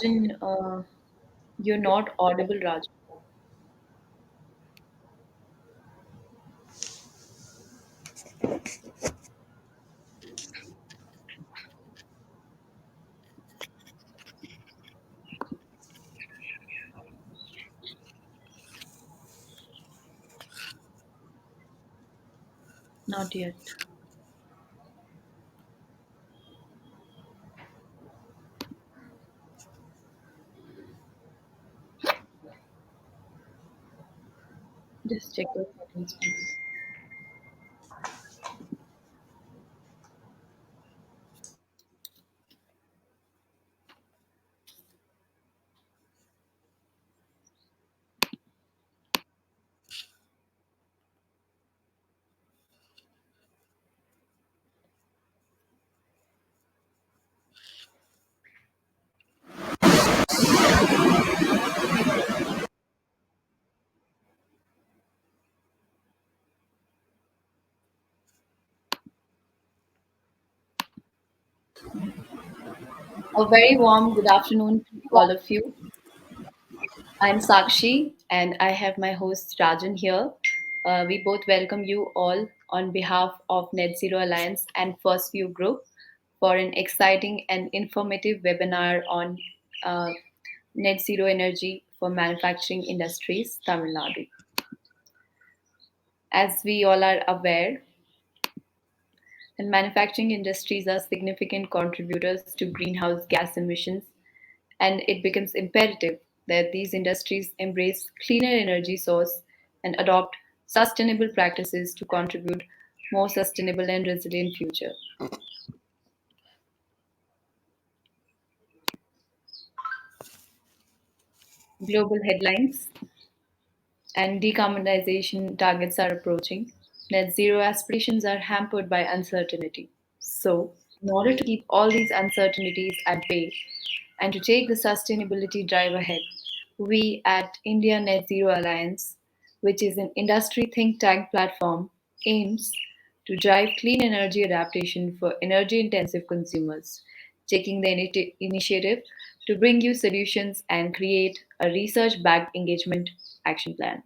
Rajan, you're not audible, Rajan. Not yet. Just check your settings, please. A very warm good afternoon to all of you. I'm Sakshi, and I have my host Rajan here. We both welcome you all on behalf of Net Zero Alliance and First View Group for an exciting and informative webinar on uh, net zero energy for manufacturing industries, Tamil Nadu. As we all are aware, and manufacturing industries are significant contributors to greenhouse gas emissions, and it becomes imperative that these industries embrace cleaner energy source and adopt sustainable practices to contribute more sustainable and resilient future. Global headlines and decarbonization targets are approaching. Net zero aspirations are hampered by uncertainty. So, in order to keep all these uncertainties at bay and to take the sustainability drive ahead, we at India Net Zero Alliance, which is an industry think tank platform, aims to drive clean energy adaptation for energy intensive consumers, taking the initiative to bring you solutions and create a research backed engagement action plan.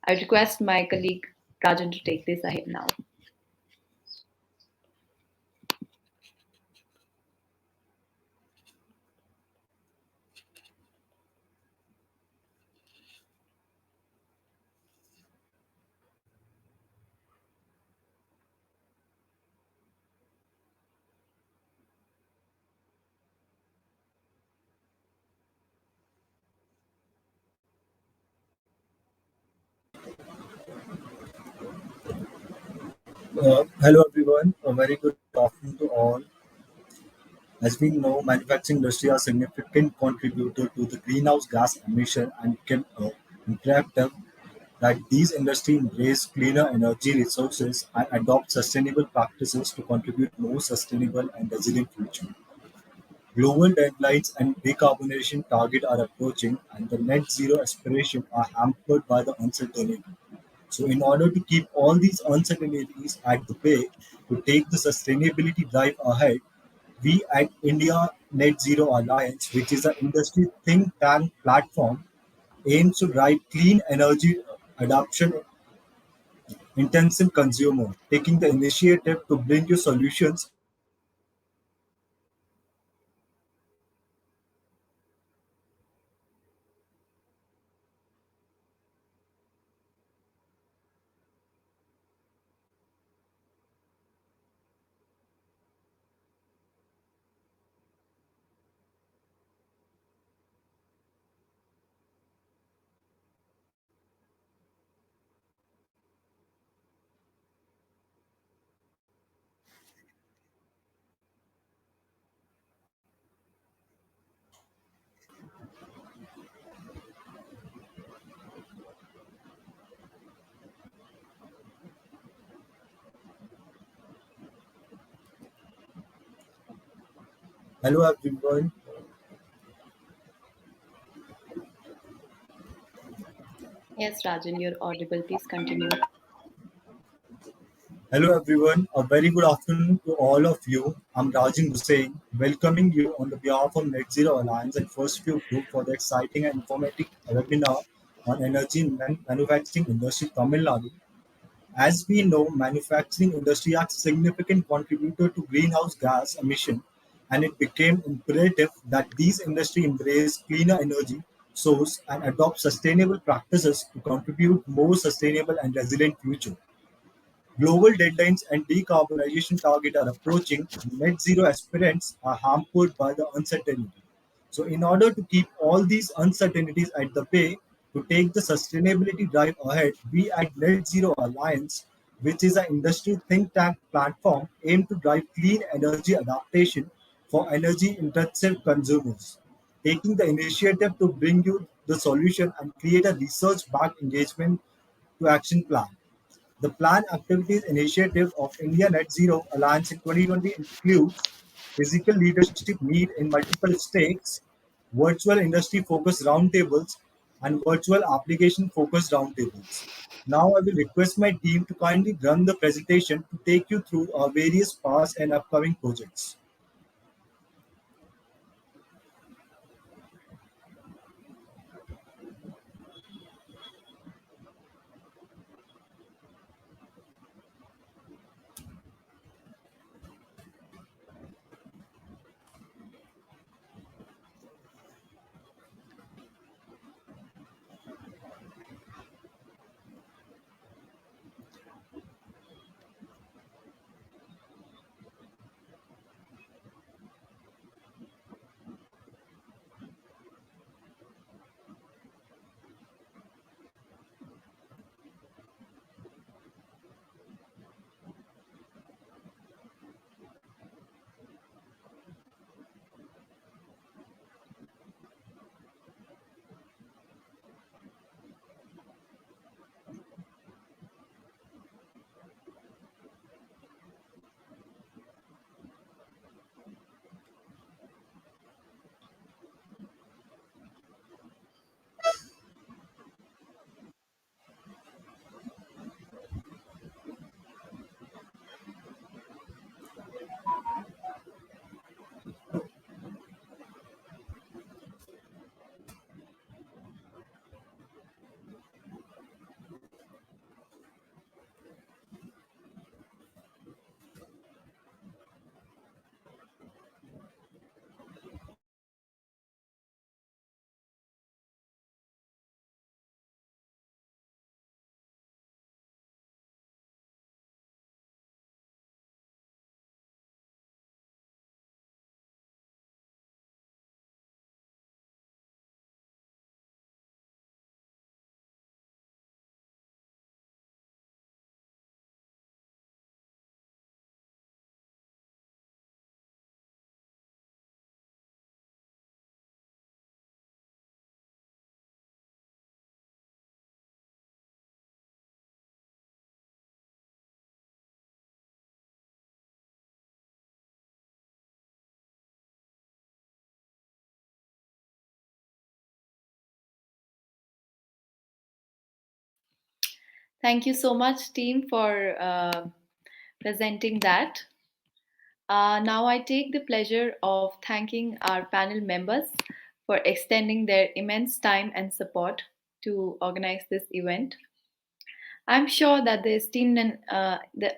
I request my colleague Rajan to take this ahead now. Hello everyone, a very good afternoon to all. As we know, manufacturing industry are a significant contributor to the greenhouse gas emission and can imperative that these industries embrace cleaner energy resources and adopt sustainable practices to contribute more sustainable and resilient future. Global deadlines and decarbonization target are approaching and the net zero aspiration are hampered by the uncertainty. So, in order to keep all these uncertainties at the bay to take the sustainability drive ahead, we at India Net Zero Alliance, which is an industry think tank platform, aims to drive clean energy adoption intensive consumer, taking the initiative to bring you solutions. Hello everyone. Yes, Rajan, you're audible. Please continue. Hello everyone, a very good afternoon to all of you. I'm Rajin Hussain, welcoming you on the behalf of Net Zero Alliance and First Few Group for the exciting and informative webinar on energy manufacturing industry Tamil Nadu. As we know, manufacturing industry are significant contributor to greenhouse gas emission, and it became imperative that these industry embrace cleaner energy source and adopt sustainable practices to contribute more sustainable and resilient future. Global deadlines and decarbonization targets are approaching, and net zero aspirants are hampered by the uncertainty. So, in order to keep all these uncertainties at the bay, to take the sustainability drive ahead, we at Net Zero Alliance, which is an industry think tank platform, aim to drive clean energy adaptation for energy intensive consumers, taking the initiative to bring you the solution and create a research backed engagement to action plan. The planned activities initiative of India Net Zero Alliance in 2020 includes physical leadership meet in multiple states, virtual industry focused roundtables, and virtual application focused roundtables. Now I will request my team to kindly run the presentation to take you through our various past and upcoming projects. Thank you so much, team, for presenting that. Now I take the pleasure of thanking our panel members for extending their immense time and support to organize this event. I'm sure that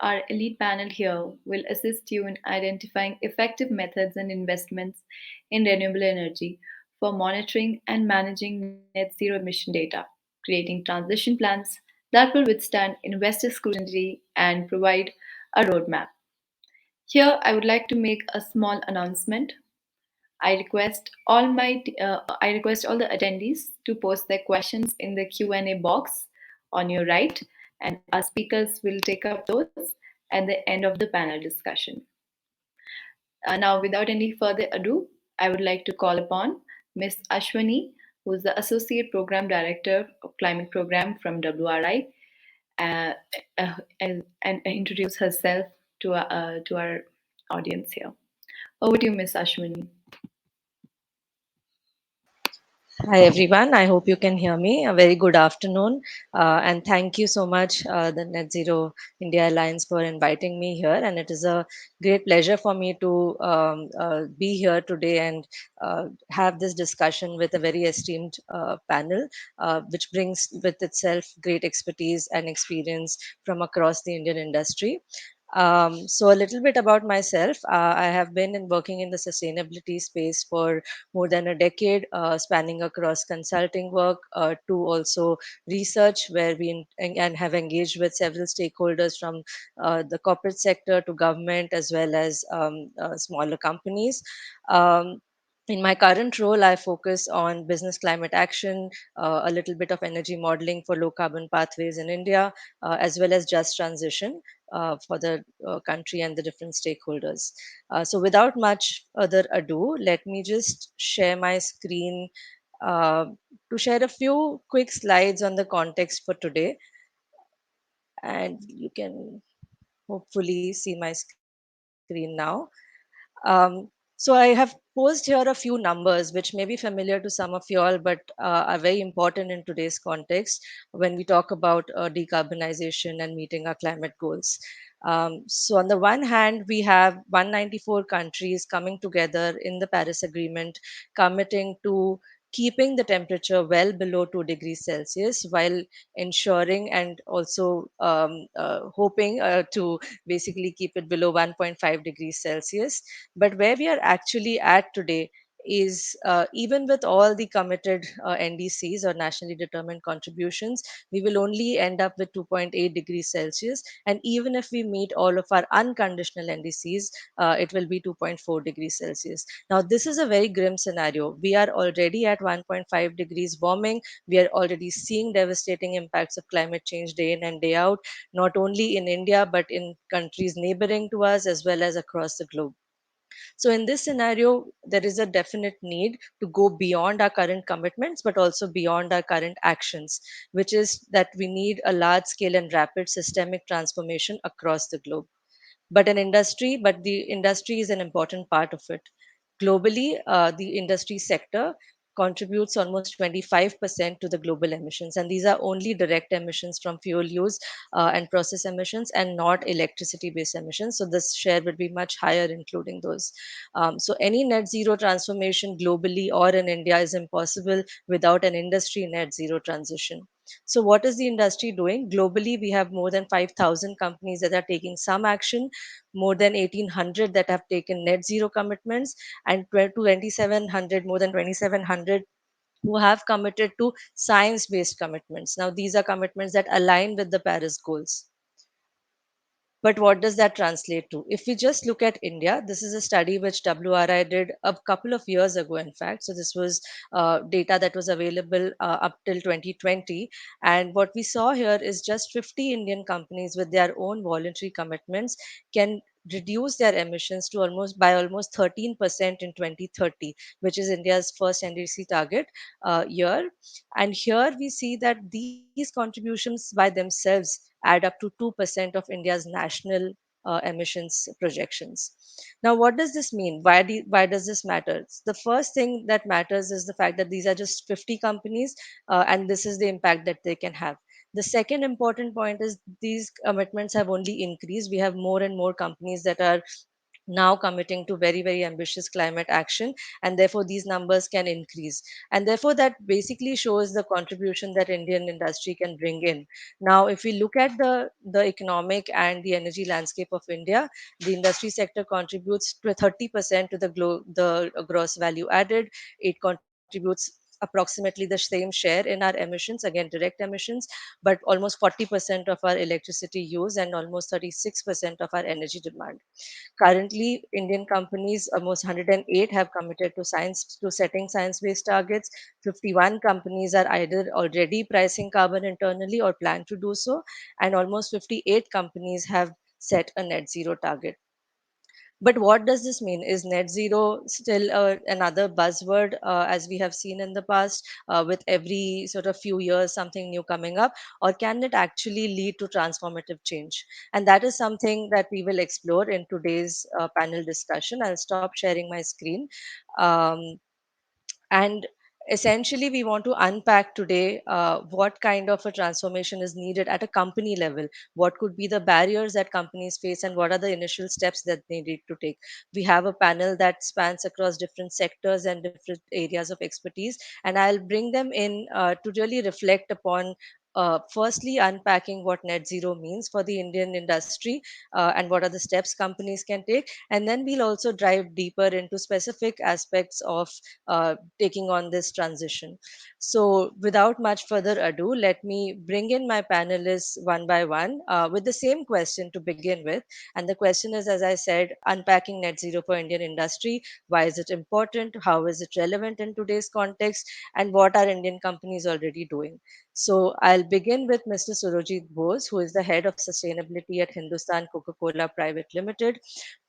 our elite panel here will assist you in identifying effective methods and investments in renewable energy for monitoring and managing net zero emission data, creating transition plans that will withstand investor scrutiny and provide a roadmap. Here, I would like to make a small announcement. I request all the attendees to post their questions in the Q&A box on your right, and our speakers will take up those at the end of the panel discussion. Now, without any further ado, I would like to call upon Ms. Ashwani, who is the Associate Program Director of Climate Program from WRI, uh, and introduce herself to our audience here. Over to you, Ms. Ashwani. Hi everyone. I hope you can hear me. A very good afternoon, and thank you so much, the Net Zero India Alliance, for inviting me here. And it is a great pleasure for me to be here today and have this discussion with a very esteemed panel, which brings with itself great expertise and experience from across the Indian industry. So a little bit about myself. I have been working in the sustainability space for more than a decade, spanning across consulting work to also research, where and have engaged with several stakeholders from the corporate sector to government as well as smaller companies. Um, in my current role, I focus on business climate action, a little bit of energy modeling for low carbon pathways in India, as well as just transition for the country and the different stakeholders. So, without much further ado, let me just share my screen uh, to share a few quick slides on the context for today. And you can hopefully see my screen now. So I have posed here a few numbers which may be familiar to some of you all, but are very important in today's context when we talk about decarbonization and meeting our climate goals. So on the one hand, we have 194 countries coming together in the Paris Agreement, committing to keeping the temperature well below 2 degrees Celsius while ensuring and also hoping to basically keep it below 1.5 degrees Celsius. But where we are actually at today is even with all the committed NDCs or nationally determined contributions, we will only end up with 2.8 degrees Celsius. And even if we meet all of our unconditional NDCs, it will be 2.4 degrees Celsius. Now, this is a very grim scenario. We are already at 1.5 degrees warming. We are already seeing devastating impacts of climate change day in and day out, not only in India, but in countries neighboring to us as well as across the globe. So, in this scenario, there is a definite need to go beyond our current commitments, but also beyond our current actions, which is that we need a large scale and rapid systemic transformation across the globe. But the industry is an important part of it. Globally, the industry sector contributes almost 25% to the global emissions, and these are only direct emissions from fuel use and process emissions, and not electricity based emissions. So this share would be much higher, including those. So any net zero transformation globally or in India is impossible without an industry net zero transition. So, what is the industry doing? Globally, we have more than 5,000 companies that are taking some action, more than 1,800 that have taken net zero commitments, and 2,700, more than 2,700 who have committed to science based commitments. Now, these are commitments that align with the Paris goals. But what does that translate to? If we just look at India, this is a study which WRI did a couple of years ago, in fact. So, this was data that was available up till 2020. And what we saw here is just 50 Indian companies with their own voluntary commitments can reduce their emissions to almost 13% in 2030, which is India's first NDC target year. And here we see that these contributions by themselves add up to 2% of India's national emissions projections. Now, what does this mean? Why does this matter? The first thing that matters is the fact that these are just 50 companies, and this is the impact that they can have. The second important point is these commitments have only increased. We have more and more companies that are now committing to very very ambitious climate action, and therefore these numbers can increase, and therefore that basically shows the contribution that Indian industry can bring in. Now if we look at the economic and the energy landscape of India, the industry sector contributes to 30% to the gross value added. It contributes approximately the same share in our emissions, again direct emissions, but almost 40% of our electricity use and almost 36% of our energy demand. Currently, Indian companies, almost 108, have committed to setting science-based targets. 51 companies are either already pricing carbon internally or plan to do so, and almost 58 companies have set a net zero target. But what does this mean? Is net zero still another buzzword, as we have seen in the past, with every sort of few years something new coming up, or can it actually lead to transformative change? And that is something that we will explore in today's panel discussion. I'll stop sharing my screen. Um, and essentially, we want to unpack today what kind of a transformation is needed at a company level, what could be the barriers that companies face, and what are the initial steps that they need to take. We have a panel that spans across different sectors and different areas of expertise, and I'll bring them in to really reflect upon. Firstly, unpacking what net zero means for the Indian industry and what are the steps companies can take. And then we'll also dive deeper into specific aspects of taking on this transition. So, without much further ado, let me bring in my panelists one by one with the same question to begin with. And the question is, as I said, unpacking net zero for Indian industry. Why is it important? How is it relevant in today's context? And what are Indian companies already doing? So, I'll begin with Mr. Surojit Bose, who is the head of sustainability at Hindustan Coca Cola Private Limited.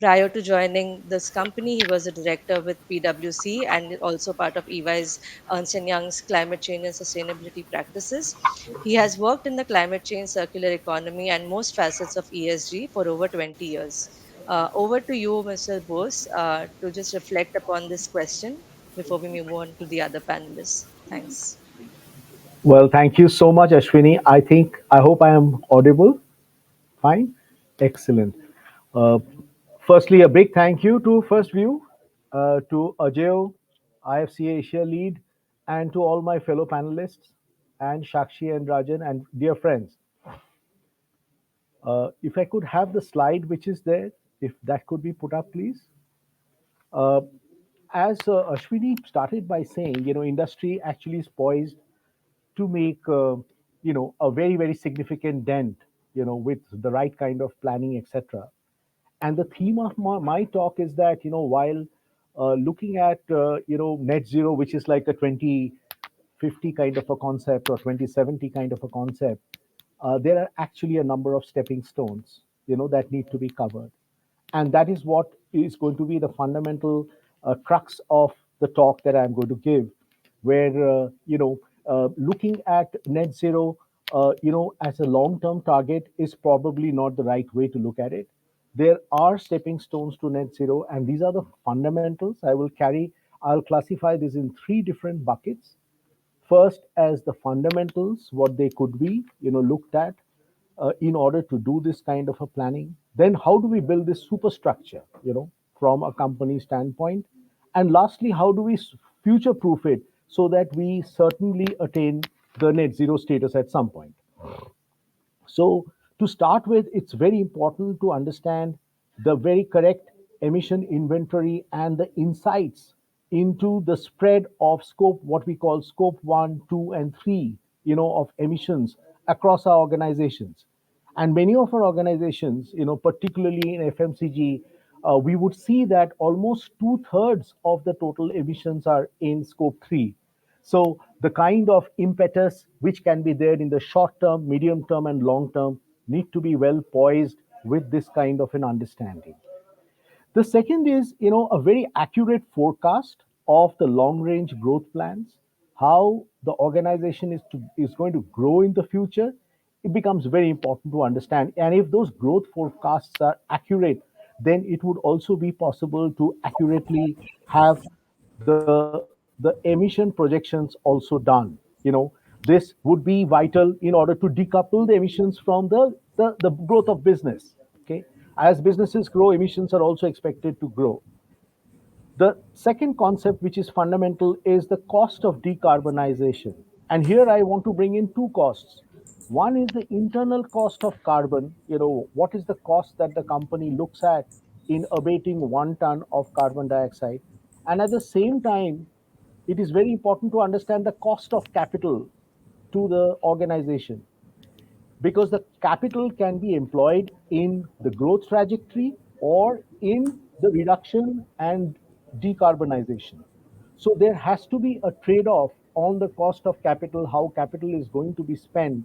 Prior to joining this company, he was a director with PwC and also part of EY's Ernst& Young's climate change and sustainability practices. He has worked in the climate change, circular economy, and most facets of ESG for over 20 years. Over to you, Mr. Bose, to just reflect upon this question before we move on to the other panelists. Thanks. Well, thank you so much, Ashwini. I hope I am audible. Fine. Excellent. Uh, Firstly, a big thank you to First View, to Ajay, IFC Asia lead, and to all my fellow panelists, and Shakshi and Rajan, and dear friends. If I could have the slide which is there, if that could be put up, please. Uh, as Ashwini started by saying, industry actually is poised to make a very very significant dent, with the right kind of planning, etc. And the theme of my talk is that, while looking at net zero, which is like a 2050 kind of a concept, or 2070 kind of a concept, there are actually a number of stepping stones, that need to be covered. And that is what is going to be the fundamental crux of the talk that I'm going to give, where looking at net zero, as a long-term target is probably not the right way to look at it. There are stepping stones to net zero, and these are the fundamentals. I'll classify this in three different buckets. First, as the fundamentals, what they could be, looked at in order to do this kind of a planning. Then how do we build this superstructure, from a company standpoint? And lastly, how do we future proof it so that we certainly attain the net zero status at some point? So, to start with, it's very important to understand the very correct emission inventory and the insights into the spread of scope, what we call scope 1, 2, and 3, of emissions across our organizations. And many of our organizations, particularly in FMCG, we would see that almost two-thirds of the total emissions are in scope 3. So the kind of impetus which can be there in the short term, medium term, and long term need to be well poised with this kind of an understanding. The second is, a very accurate forecast of the long range growth plans, how the organization is going to grow in the future. It becomes very important to understand. And if those growth forecasts are accurate, then it would also be possible to accurately have the emission projections also done. This would be vital in order to decouple the emissions from the growth of business. Okay, as businesses grow, emissions are also expected to grow. The second concept, which is fundamental, is the cost of decarbonization. And here I want to bring in two costs. One is the internal cost of carbon. What is the cost that the company looks at in abating 1 ton of carbon dioxide? And at the same time, it is very important to understand the cost of capital to the organization, because the capital can be employed in the growth trajectory or in the reduction and decarbonization. So there has to be a trade-off on the cost of capital, how capital is going to be spent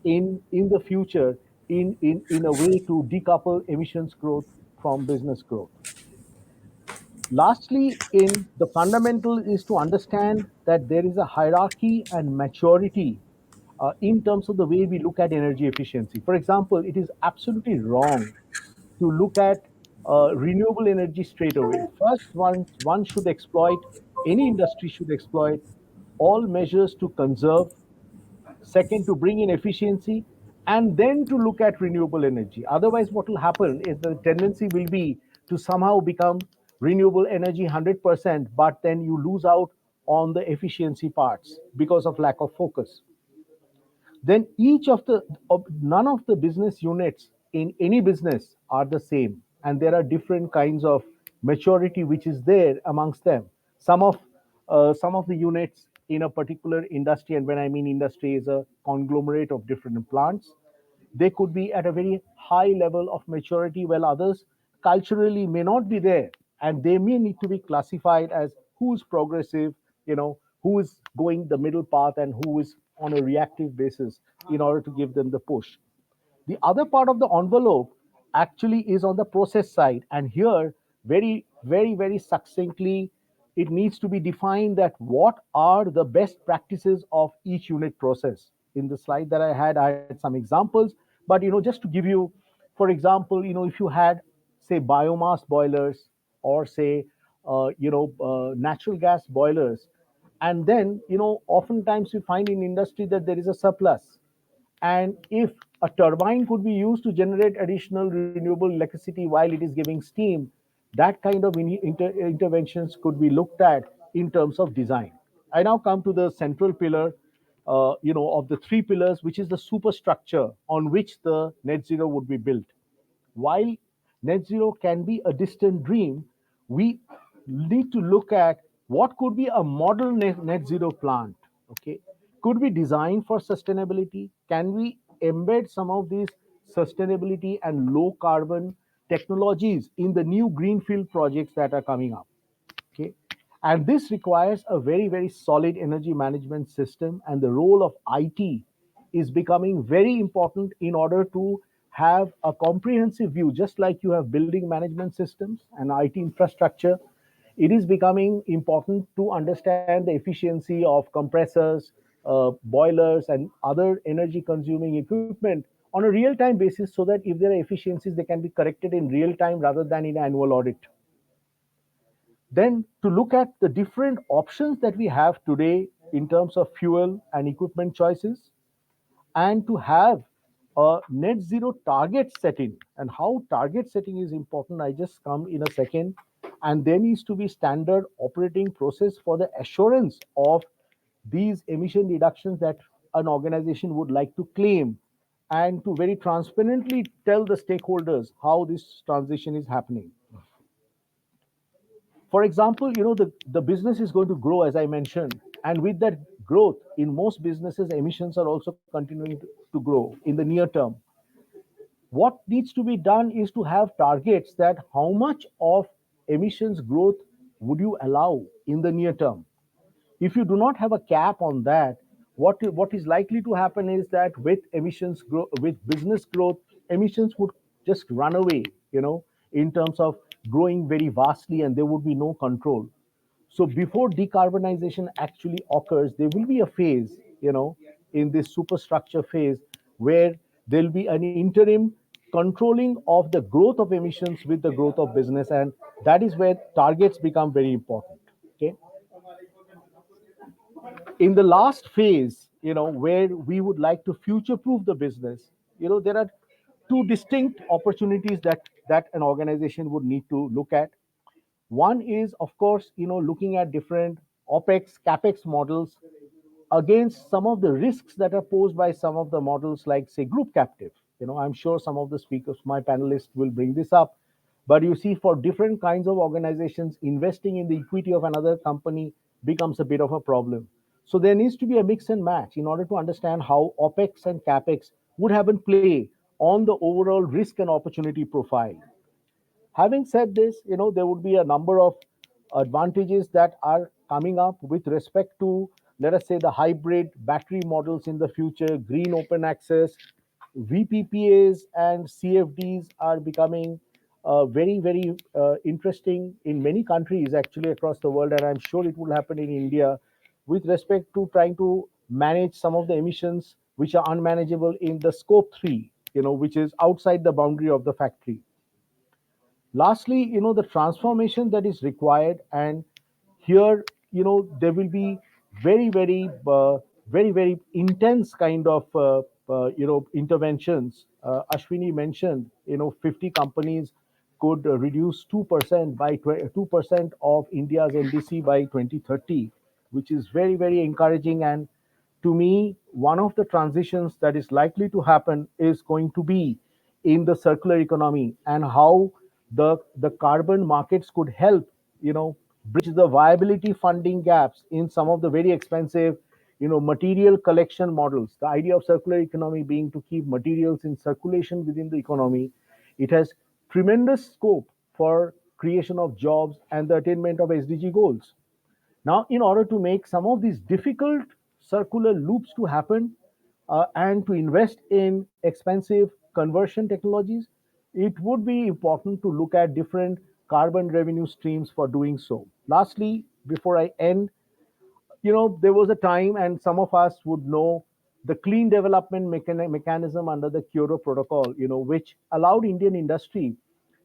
in the future in a way to decouple emissions growth from business growth. Lastly, in the fundamental is to understand that there is a hierarchy and maturity in terms of the way we look at energy efficiency. For example, it is absolutely wrong to look at renewable energy straight away. First, one should exploit, any industry should exploit all measures to conserve, second to bring in efficiency, and then to look at renewable energy. Otherwise what will happen is the tendency will be to somehow become renewable energy 100%, but then you lose out on the efficiency parts because of lack of focus. Then none of the business units in any business are the same, and there are different kinds of maturity which is there amongst them. Some of the units in a particular industry, and when I mean industry is a conglomerate of different plants, they could be at a very high level of maturity, while others culturally may not be there, and they may need to be classified as who's progressive, who is going the middle path, and who is on a reactive basis in order to give them the push. The other part of the envelope actually is on the process side, and here, very, very, very succinctly, it needs to be defined that what are the best practices of each unit process. In the slide that I had some examples, but just to give you, for example, if you had, say, biomass boilers, or say, natural gas boilers, and then oftentimes we find in industry that there is a surplus, and if a turbine could be used to generate additional renewable electricity while it is giving steam, that kind of interventions could be looked at in terms of design. I now come to the central pillar, of the three pillars, which is the superstructure on which the net zero would be built. While net zero can be a distant dream, we need to look at what could be a model net zero plant. Okay, could be designed for sustainability. Can we embed some of these sustainability and low carbon technologies in the new greenfield projects that are coming up? Okay, and this requires a very, very solid energy management system, and the role of IT is becoming very important in order to have a comprehensive view. Just like you have building management systems and IT infrastructure, it is becoming important to understand the efficiency of compressors, boilers, and other energy consuming equipment on a real time basis, so that if there are efficiencies, they can be corrected in real time rather than in annual audit. Then to look at the different options that we have today in terms of fuel and equipment choices, and to have a net zero target setting. And how target setting is important, I just come in a second. And there needs to be standard operating process for the assurance of these emission reductions that an organization would like to claim, and to very transparently tell the stakeholders how this transition is happening. For example, the business is going to grow, as I mentioned, and with that growth in most businesses, emissions are also continuing to grow in the near term. What needs to be done is to have targets that how much of emissions growth would you allow in the near term. If you do not have a cap on that, what is likely to happen is that with emissions grow, with business growth, emissions would just run away, in terms of growing very vastly, and there would be no control. So before decarbonization actually occurs, there will be a phase, in this superstructure phase, where there'll be an interim controlling of the growth of emissions with the growth of business, and that is where targets become very important. Okay, in the last phase, where we would like to future proof the business, there are two distinct opportunities that an organization would need to look at. One is, of course, looking at different OPEX, CAPEX models against some of the risks that are posed by some of the models, like, say, group captive. I'm sure some of the speakers, my panelists, will bring this up. But you see, for different kinds of organizations, investing in the equity of another company becomes a bit of a problem. So there needs to be a mix and match in order to understand how OPEX and CAPEX would have in play on the overall risk and opportunity profile. Having said this, there would be a number of advantages that are coming up with respect to, let us say, the hybrid battery models in the future, green open access, VPPAs and CFDs are becoming very, very interesting in many countries actually across the world, and I'm sure it will happen in India, with respect to trying to manage some of the emissions which are unmanageable in the scope 3, which is outside the boundary of the factory. Lastly, the transformation that is required, and here, there will be very, very intense kind of interventions. Ashwini mentioned, 50 companies could reduce 2% by 2% of India's NDC by 2030, which is very, very encouraging. And to me, one of the transitions that is likely to happen is going to be in the circular economy, and how the carbon markets could help, bridge the viability funding gaps in some of the very expensive, material collection models. The idea of circular economy being to keep materials in circulation within the economy. It has tremendous scope for creation of jobs and the attainment of SDG goals. Now, in order to make some of these difficult circular loops to happen, and to invest in expensive conversion technologies, it would be important to look at different carbon revenue streams for doing so. Lastly, before I end, there was a time, and some of us would know, the clean development mechanism under the Kyoto Protocol, which allowed Indian industry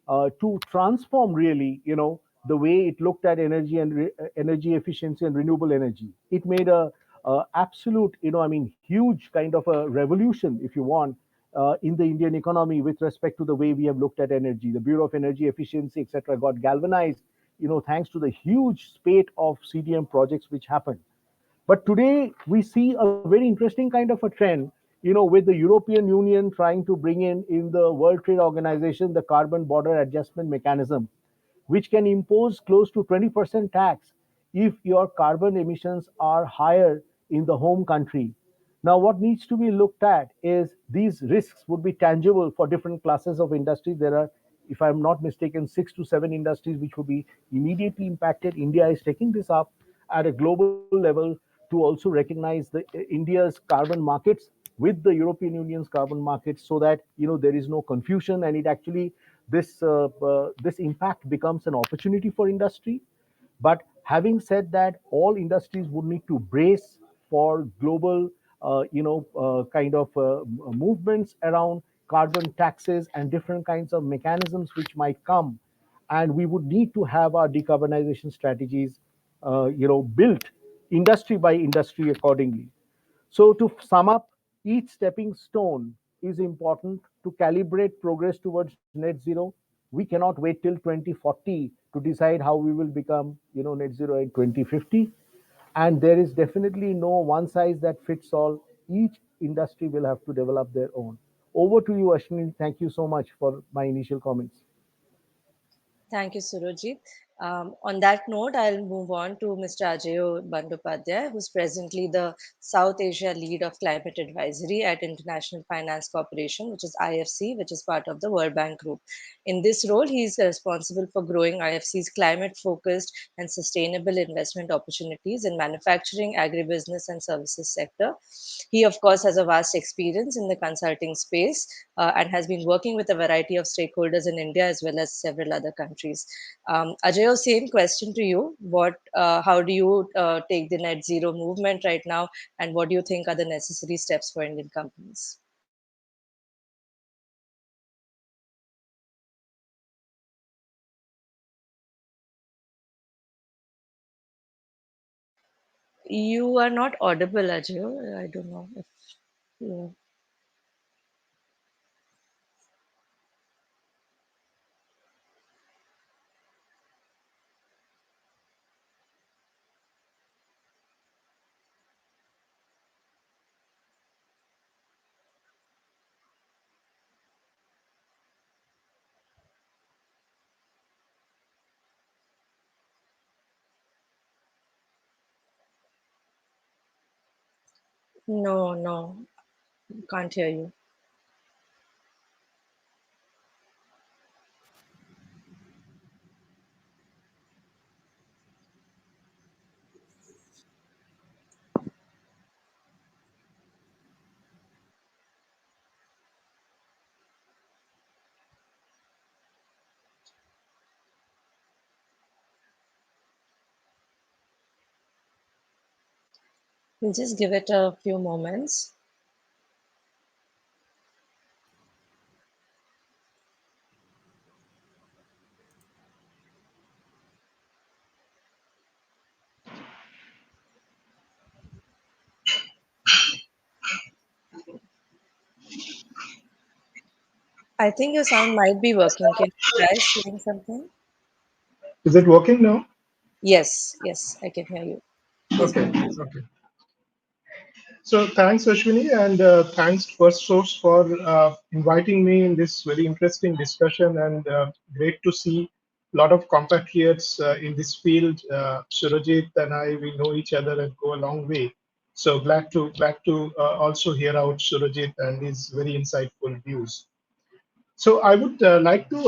to transform, really, the way it looked at energy and energy efficiency and renewable energy. It made a absolute, huge kind of a revolution, if you want, in the Indian economy with respect to the way we have looked at energy. The Bureau of Energy Efficiency, etc., got galvanized, thanks to the huge spate of CDM projects which happened. But today we see a very interesting kind of a trend, with the European Union trying to bring in the World Trade Organization, the carbon border adjustment mechanism, which can impose close to 20% tax if your carbon emissions are higher in the home country. Now, what needs to be looked at is these risks would be tangible for different classes of industries. There are, if I'm not mistaken, 6 to 7 industries which will be immediately impacted. India is taking this up at a global level to also recognize the India's carbon markets with the European Union's carbon markets, so that there is no confusion, and it actually, this impact becomes an opportunity for industry. But having said that, all industries would need to brace for global, kind of movements around carbon taxes and different kinds of mechanisms which might come, and we would need to have our decarbonization strategies, built industry by industry accordingly. So, to sum up, each stepping stone is important to calibrate progress towards net zero. We cannot wait till 2040 to decide how we will become, net zero in 2050. And there is definitely no one size that fits all. Each industry will have to develop their own. Over to you, Ashwini. Thank you so much for my initial comments. Thank you, Surojit. On that note, I'll move on to Mr. Ajayo Bandopadhyay, who's presently the South Asia lead of Climate Advisory at International Finance Corporation, which is IFC, which is part of the World Bank Group. In this role, he is responsible for growing IFC's climate-focused and sustainable investment opportunities in manufacturing, agribusiness, and services sector. He, of course, has a vast experience in the consulting space and has been working with a variety of stakeholders in India as well as several other countries. Ajayo, same question to you. How do you take the net zero movement right now, and what do you think are the necessary steps for Indian companies? You are not audible, Ajayo. I don't know if you. No, no, can't hear you. We'll just give it a few moments. I think your sound might be working. Can you try saying something? Is it working now? Yes, yes, I can hear you. Please go Okay, ahead. okay. So thanks, Ashwini, and thanks First Source for inviting me in this very interesting discussion, and great to see a lot of compatriots in this field. Surajit and I, we know each other and go a long way. So glad to also hear out Surajit and his very insightful views. So I would like to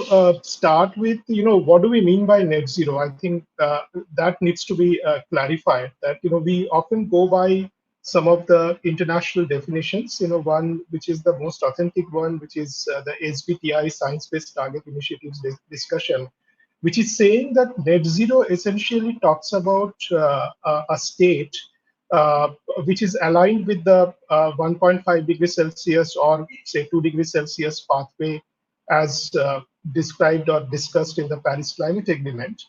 start with, what do we mean by net zero? I think that needs to be clarified. That we often go by some of the international definitions. One which is the most authentic one, which is the SBTI Science-Based Target Initiatives discussion, which is saying that net zero essentially talks about a state uh, which is aligned with the 1.5 degrees Celsius or say 2 degrees Celsius pathway as described or discussed in the Paris Climate Agreement,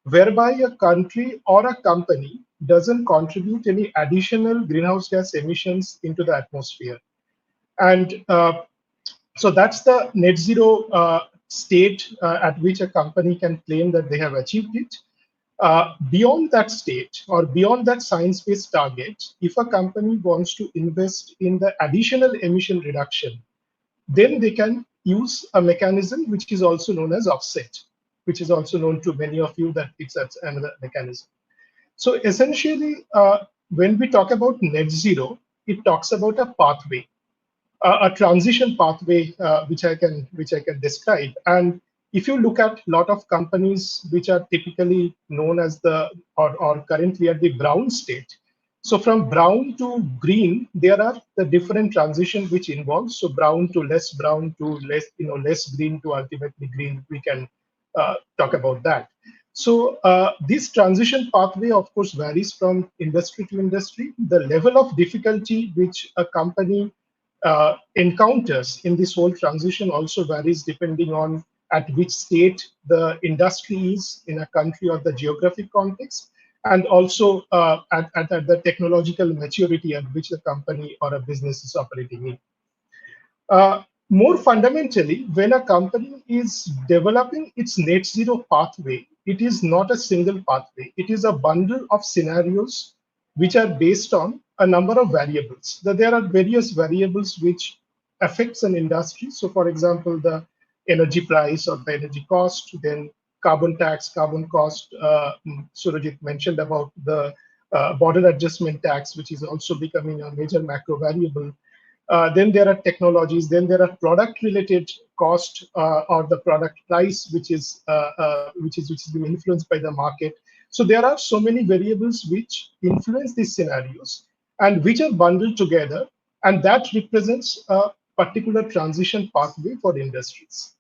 whereby a country or a company doesn't contribute any additional greenhouse gas emissions into the atmosphere. And so that's the net zero state at which a company can claim that they have achieved it. Beyond that state or beyond that science-based target, if a company wants to invest in the additional emission reduction, then they can use a mechanism which is also known as offset, which is also known to many of you that it's another mechanism. So essentially, when we talk about net zero, it talks about a pathway, a transition pathway, which I can describe. And if you look at a lot of companies which are typically known as or currently at the brown state, so from brown to green, there are the different transition which involves. So brown to less green to ultimately green. We can talk about that. So this transition pathway, of course, varies from industry to industry. The level of difficulty which a company encounters in this whole transition also varies depending on at which state the industry is in a country or the geographic context, and also at the technological maturity at which the company or a business is operating in. More fundamentally, when a company is developing its net zero pathway, it is not a single pathway. It is a bundle of scenarios which are based on a number of variables. There are various variables which affects an industry. So, for example, the energy price or the energy cost, then carbon tax, carbon cost. Surajit mentioned about the border adjustment tax, which is also becoming a major macro variable. Then there are technologies. Then there are product-related cost or the product price, which is being influenced by the market. So there are so many variables which influence these scenarios and which are bundled together, and that represents a particular transition pathway for industries.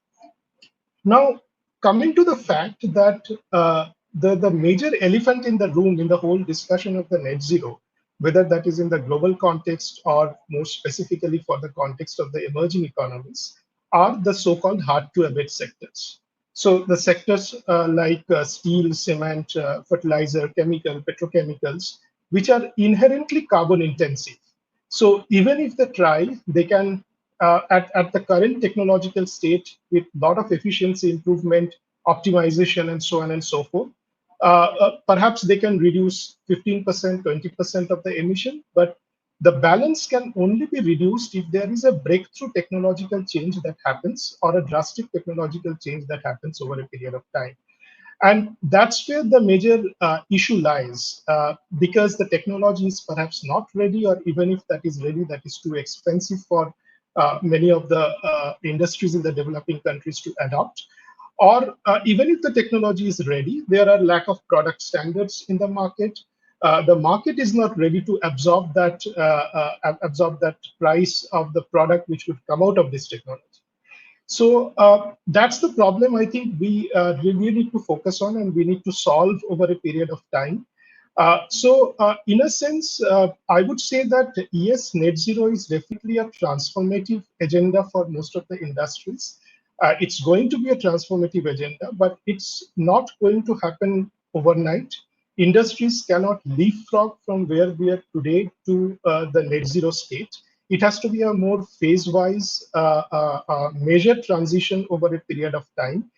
Now, coming to the fact that the major elephant in the room in the whole discussion of the net zero, whether that is in the global context or more specifically for the context of the emerging economies, are the so-called hard-to-abate sectors. So the sectors like steel, cement, fertilizer, chemical, petrochemicals, which are inherently carbon intensive. So even if they try, they can at the current technological state with a lot of efficiency improvement, optimization, and so on and so forth. Perhaps they can reduce 15%, 20% of the emission, but the balance can only be reduced if there is a breakthrough technological change that happens or a drastic technological change that happens over a period of time. And that's where the major issue lies, because the technology is perhaps not ready, or even if that is ready, that is too expensive for many of the industries in the developing countries to adopt. Or even if the technology is ready, there are lack of product standards in the market. The market is not ready to absorb that price of the product which would come out of this technology. So that's the problem I think we really need to focus on and we need to solve over a period of time. In a sense, I would say that yes, net zero is definitely a transformative agenda for most of the industries. It's going to be a transformative agenda, but it's not going to happen overnight. Industries cannot leapfrog from where we are today to the net zero state. It has to be a more phase-wise, measured transition over a period of time.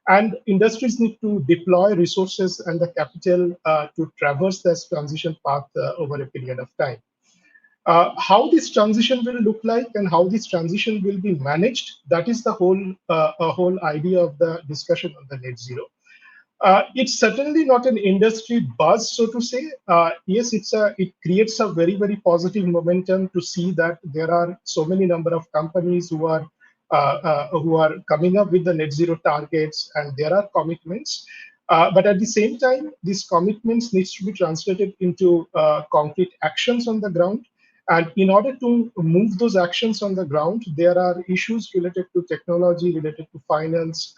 And industries need to deploy resources and the capital to traverse this transition path over a period of time. How this transition will look like and how this transition will be managed, that is the whole idea of the discussion on the net zero. It's certainly not an industry buzz, so to say. Yes, it creates a very, very positive momentum to see that there are so many number of companies who are coming up with the net zero targets, and there are commitments. But at the same time, these commitments needs to be translated into concrete actions on the ground. And in order to move those actions on the ground, there are issues related to technology, related to finance,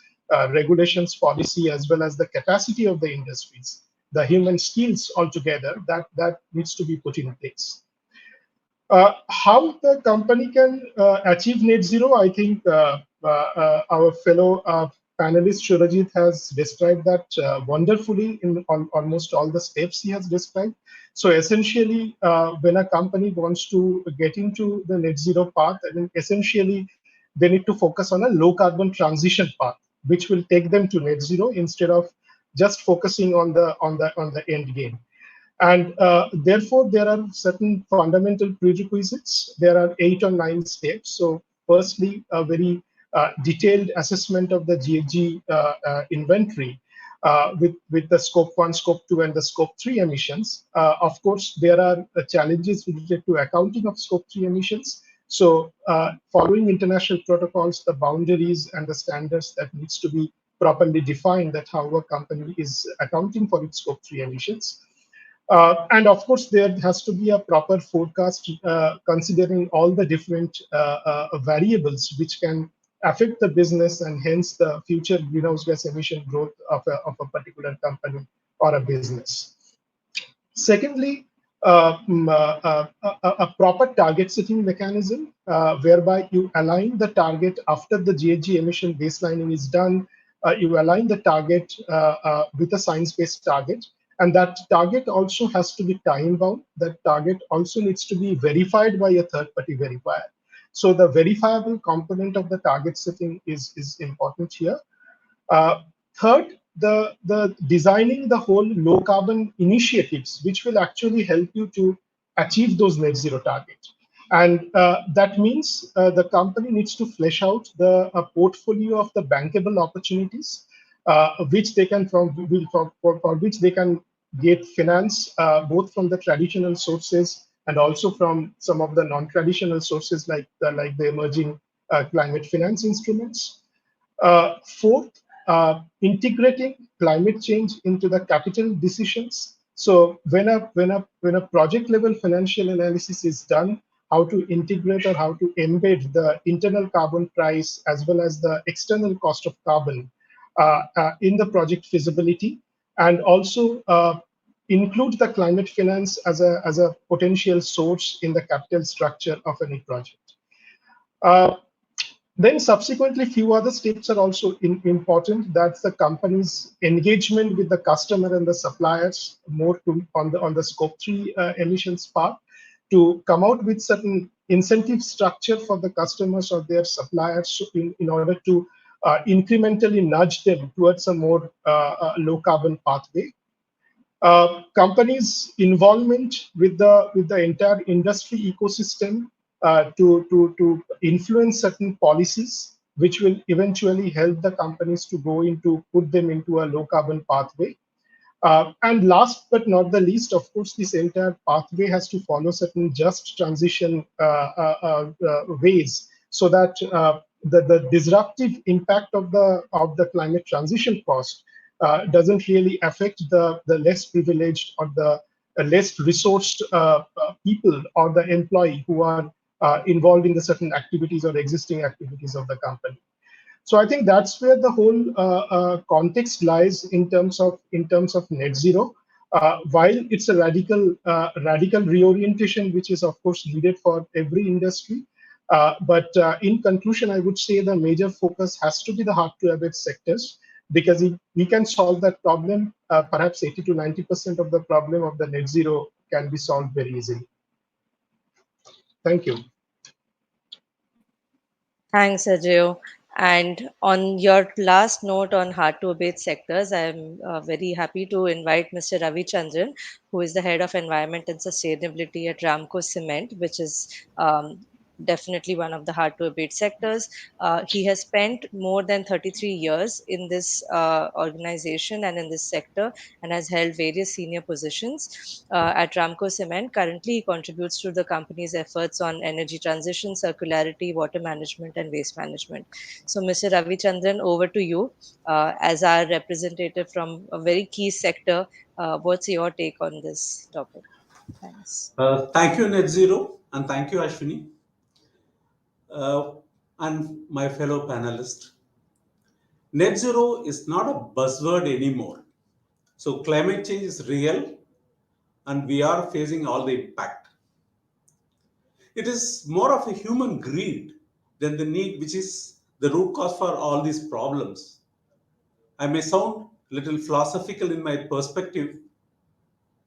regulations, policy, as well as the capacity of the industries, the human skills altogether that needs to be put in place. How the company can achieve net zero, I think our fellow panelist Shurajit has described that wonderfully on almost all the steps he has described. So essentially, when a company wants to get into the net zero path, I mean, essentially they need to focus on a low carbon transition path, which will take them to net zero instead of just focusing on the end game. And therefore, there are certain fundamental prerequisites. There are 8 or 9 steps. So firstly, a very detailed assessment of the GHG inventory with the scope 1, scope 2, and the scope 3 emissions. Of course, there are challenges related to accounting of scope 3 emissions. So following international protocols, the boundaries and the standards that needs to be properly defined, that how a company is accounting for its scope 3 emissions. And of course, there has to be a proper forecast considering all the different variables which can affect the business and hence the future greenhouse gas emission growth of a particular company or a business. Secondly, a proper target setting mechanism whereby you align the target after the GHG emission baselining is done. You align the target with a science-based target. And that target also has to be time bound. That target also needs to be verified by a third party verifier. So the verifiable component of the target setting is important here. Third, the designing the whole low carbon initiatives, which will actually help you to achieve those net zero targets. And that means the company needs to flesh out the portfolio of the bankable opportunities, which they can for which they can get finance both from the traditional sources and also from some of the non-traditional sources like the emerging climate finance instruments. Fourth, integrating climate change into the capital decisions. So when a project level financial analysis is done, how to integrate or how to embed the internal carbon price as well as the external cost of carbon in the project feasibility, and also include the climate finance as a potential source in the capital structure of any project. Then subsequently, few other steps are also important. That's the company's engagement with the customer and the suppliers more on the scope 3 emissions part, to come out with certain incentive structure for the customers or their suppliers in order to incrementally nudge them towards a more low carbon pathway. Companies' involvement with the entire industry ecosystem to influence certain policies, which will eventually help the companies to put them into a low carbon pathway. And last but not the least, of course, this entire pathway has to follow certain just transition ways, so that the disruptive impact of the climate transition cost doesn't really affect the less privileged or the less resourced people or the employee who are involved in the certain activities or existing activities of the company. So I think that's where the whole context lies in terms of net zero. While it's a radical reorientation, which is of course needed for every industry, but in conclusion, I would say the major focus has to be the hard to abate sectors, because if we can solve that problem, perhaps 80 to 90% of the problem of the net zero can be solved very easily. Thank you. Thanks, Ajay. And on your last note on hard to abate sectors, I'm very happy to invite Mr. Ravi Chandran, who is the head of environment and sustainability at Ramco Cement, which is definitely one of the hard to abate sectors. He has spent more than 33 years in this organization and in this sector and has held various senior positions at Ramco Cement. Currently, he contributes to the company's efforts on energy transition, circularity, water management, and waste management. So, Mr. Ravi Chandran, over to you as our representative from a very key sector. What's your take on this topic? Thanks. Thank you, Net Zero, and thank you, Ashwini, uh, and my fellow panelists. Net Zero is not a buzzword anymore. So, climate change is real, and we are facing all the impact. It is more of a human greed than the need, which is the root cause for all these problems. I may sound a little philosophical in my perspective,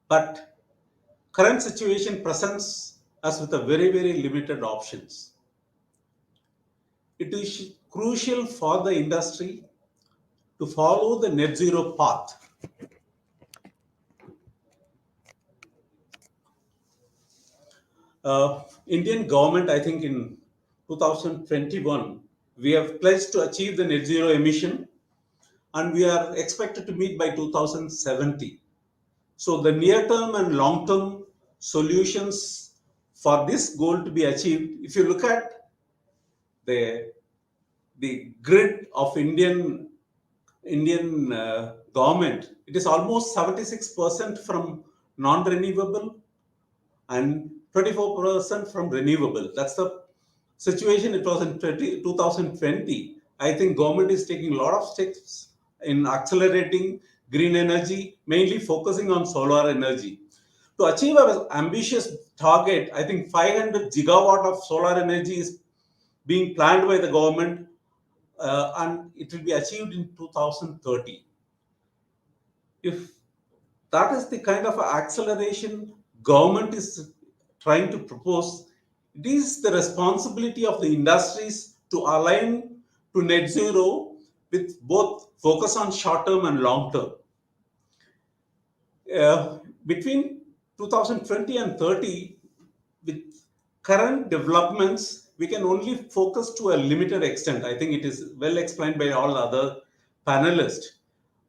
but current situation presents us with a very limited options. It is crucial for the industry to follow the net zero path. Indian government, I think in 2021, we have pledged to achieve the net zero emission, and we are expected to meet by 2070. So the near term and long term solutions for this goal to be achieved, if you look at the grid of Indian government, it is almost 76% from non-renewable and 24% from renewable. That's the situation it was in 2020. I think government is taking a lot of steps in accelerating green energy, mainly focusing on solar energy. To achieve an ambitious target, I think 500 gigawatt of solar energy is being planned by the government, and it will be achieved in 2030. If that is the kind of acceleration government is trying to propose, it is the responsibility of the industries to align to net zero with both focus on short term and long term. Between 2020 and 30, with current developments, we can only focus to a limited extent. I think it is well explained by all other panelists.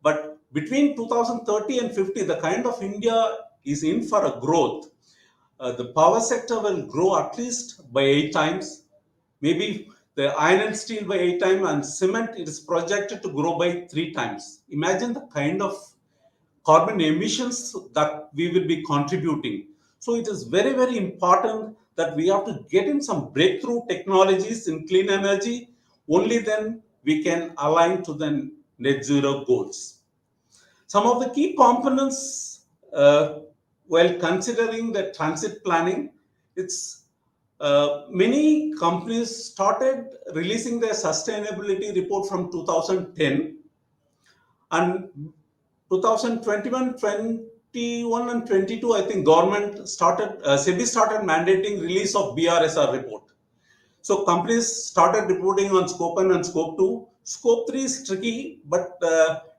But between 2030 and 50, the kind of India is in for a growth. The power sector will grow at least by 8 times, maybe the iron and steel by 8 times, and cement it is projected to grow by 3 times. Imagine the kind of carbon emissions that we will be contributing. So it is very important that we have to get in some breakthrough technologies in clean energy. Only then we can align to the net zero goals. Some of the key components while considering the transit planning, it's many companies started releasing their sustainability report from 2010, and 2021, 21 and 22, I think government started, SEBI started mandating release of BRSR report. So companies started reporting on scope 1 and scope 2. Scope 3 is tricky, but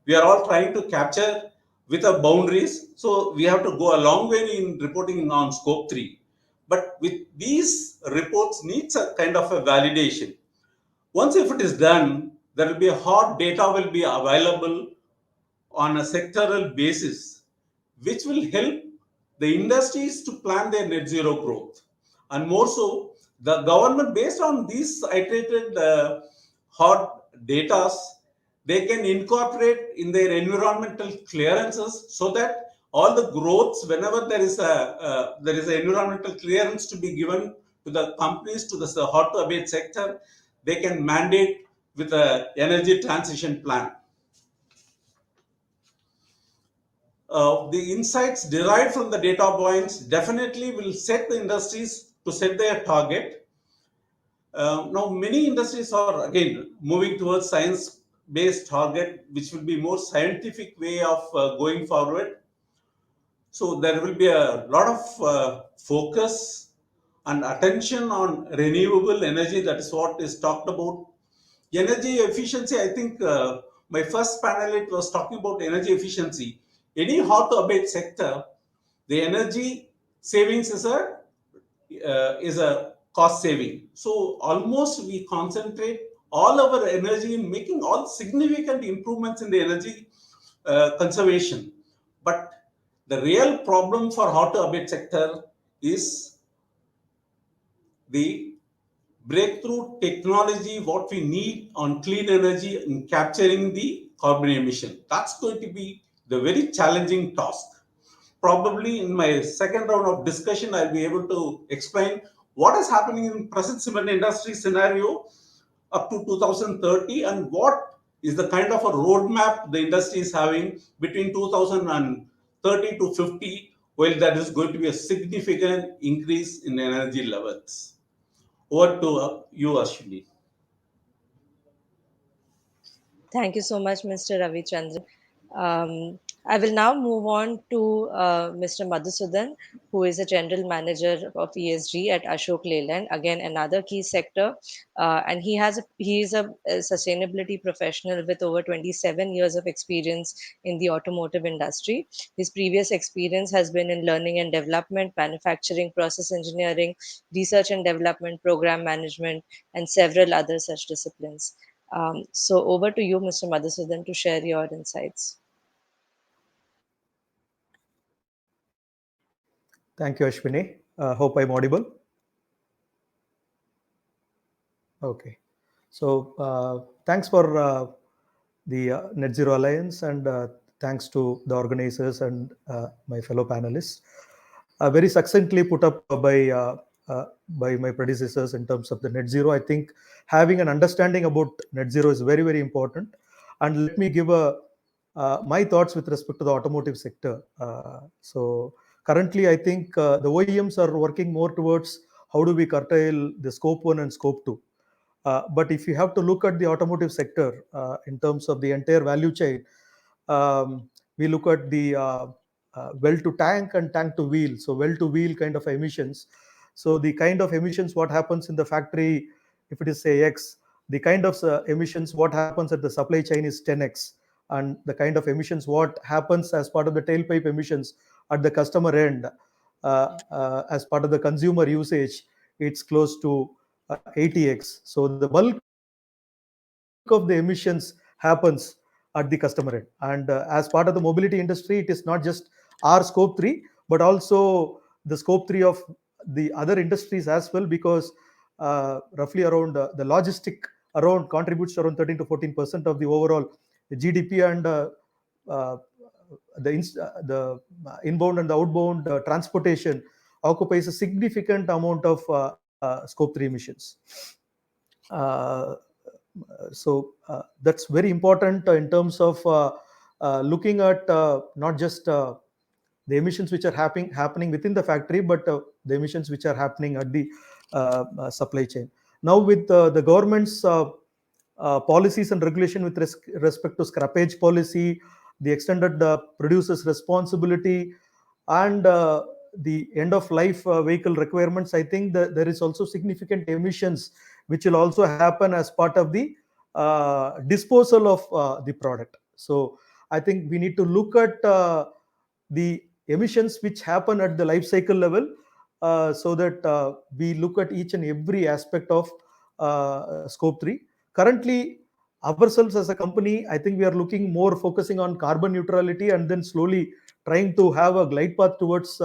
we are all trying to capture with the boundaries. So we have to go a long way in reporting on scope 3. But with these reports needs a kind of a validation. Once if it is done, there will be a hard data will be available on a sectoral basis, which will help the industries to plan their net zero growth. And more so, the government, based on these iterated hard data, they can incorporate in their environmental clearances so that all the growths, whenever there is an environmental clearance to be given to the companies, to the hard to abate sector, they can mandate with a energy transition plan. The insights derived from the data points definitely will set the industries to set their target. Now, many industries are again moving towards science-based target, which will be more scientific way of going forward. So there will be a lot of focus and attention on renewable energy. That is what is talked about. Energy efficiency, I think my first panel it was talking about energy efficiency. Any hot to abate sector, the energy savings is a cost saving. So almost we concentrate all our energy in making all significant improvements in the energy conservation. But the real problem for hot to abate sector is the breakthrough technology what we need on clean energy in capturing the carbon emission. That's going to be the very challenging task. Probably in my second round of discussion, I'll be able to explain what is happening in present cement industry scenario up to 2030 and what is the kind of a roadmap the industry is having between 2030 to 50, while there is going to be a significant increase in energy levels. Over to you, Ashwini. Thank you so much, Mr. Ravichandran. I will now move on to Mr. Madhusudan, who is a general manager of ESG at Ashok Leyland, again another key sector, and he is a sustainability professional with over 27 years of experience in the automotive industry. His previous experience has been in learning and development, manufacturing, process engineering, research and development, program management, and several other such disciplines. So over to you, Mr. Madhusudan, to share your insights. Thank you, Ashwini. Hope I'm audible. Okay. So thanks for the Net Zero Alliance, and thanks to the organizers and my fellow panelists. Very succinctly put up by my predecessors in terms of the net zero. I think having an understanding about net zero is very, very important. And let me give my thoughts with respect to the automotive sector. So currently, I think the OEMs are working more towards how do we curtail the scope 1 and scope 2. But if you have to look at the automotive sector in terms of the entire value chain, we look at the well to tank and tank to wheel. So well to wheel kind of emissions. So the kind of emissions what happens in the factory, if it is say X, the kind of emissions what happens at the supply chain is 10x, and the kind of emissions what happens as part of the tailpipe emissions at the customer end, as part of the consumer usage, it's close to 80x. So the bulk of the emissions happens at the customer end. And as part of the mobility industry, it is not just our scope 3, but also the scope 3 of the other industries as well, because roughly around the logistic around contributes to around 13 to 14% of the overall GDP, and the inbound and the outbound transportation occupies a significant amount of scope 3 emissions. So that's very important in terms of looking at not just the emissions which are happening within the factory, but the emissions which are happening at the supply chain. Now with the government's policies and regulation with respect to scrappage policy, the extended producer's responsibility, and the end of life vehicle requirements, I think that there is also significant emissions which will also happen as part of the disposal of the product. So I think we need to look at the emissions which happen at the life cycle level, so that we look at each and every aspect of scope 3. Currently, ourselves as a company, I think we are looking more focusing on carbon neutrality and then slowly trying to have a glide path towards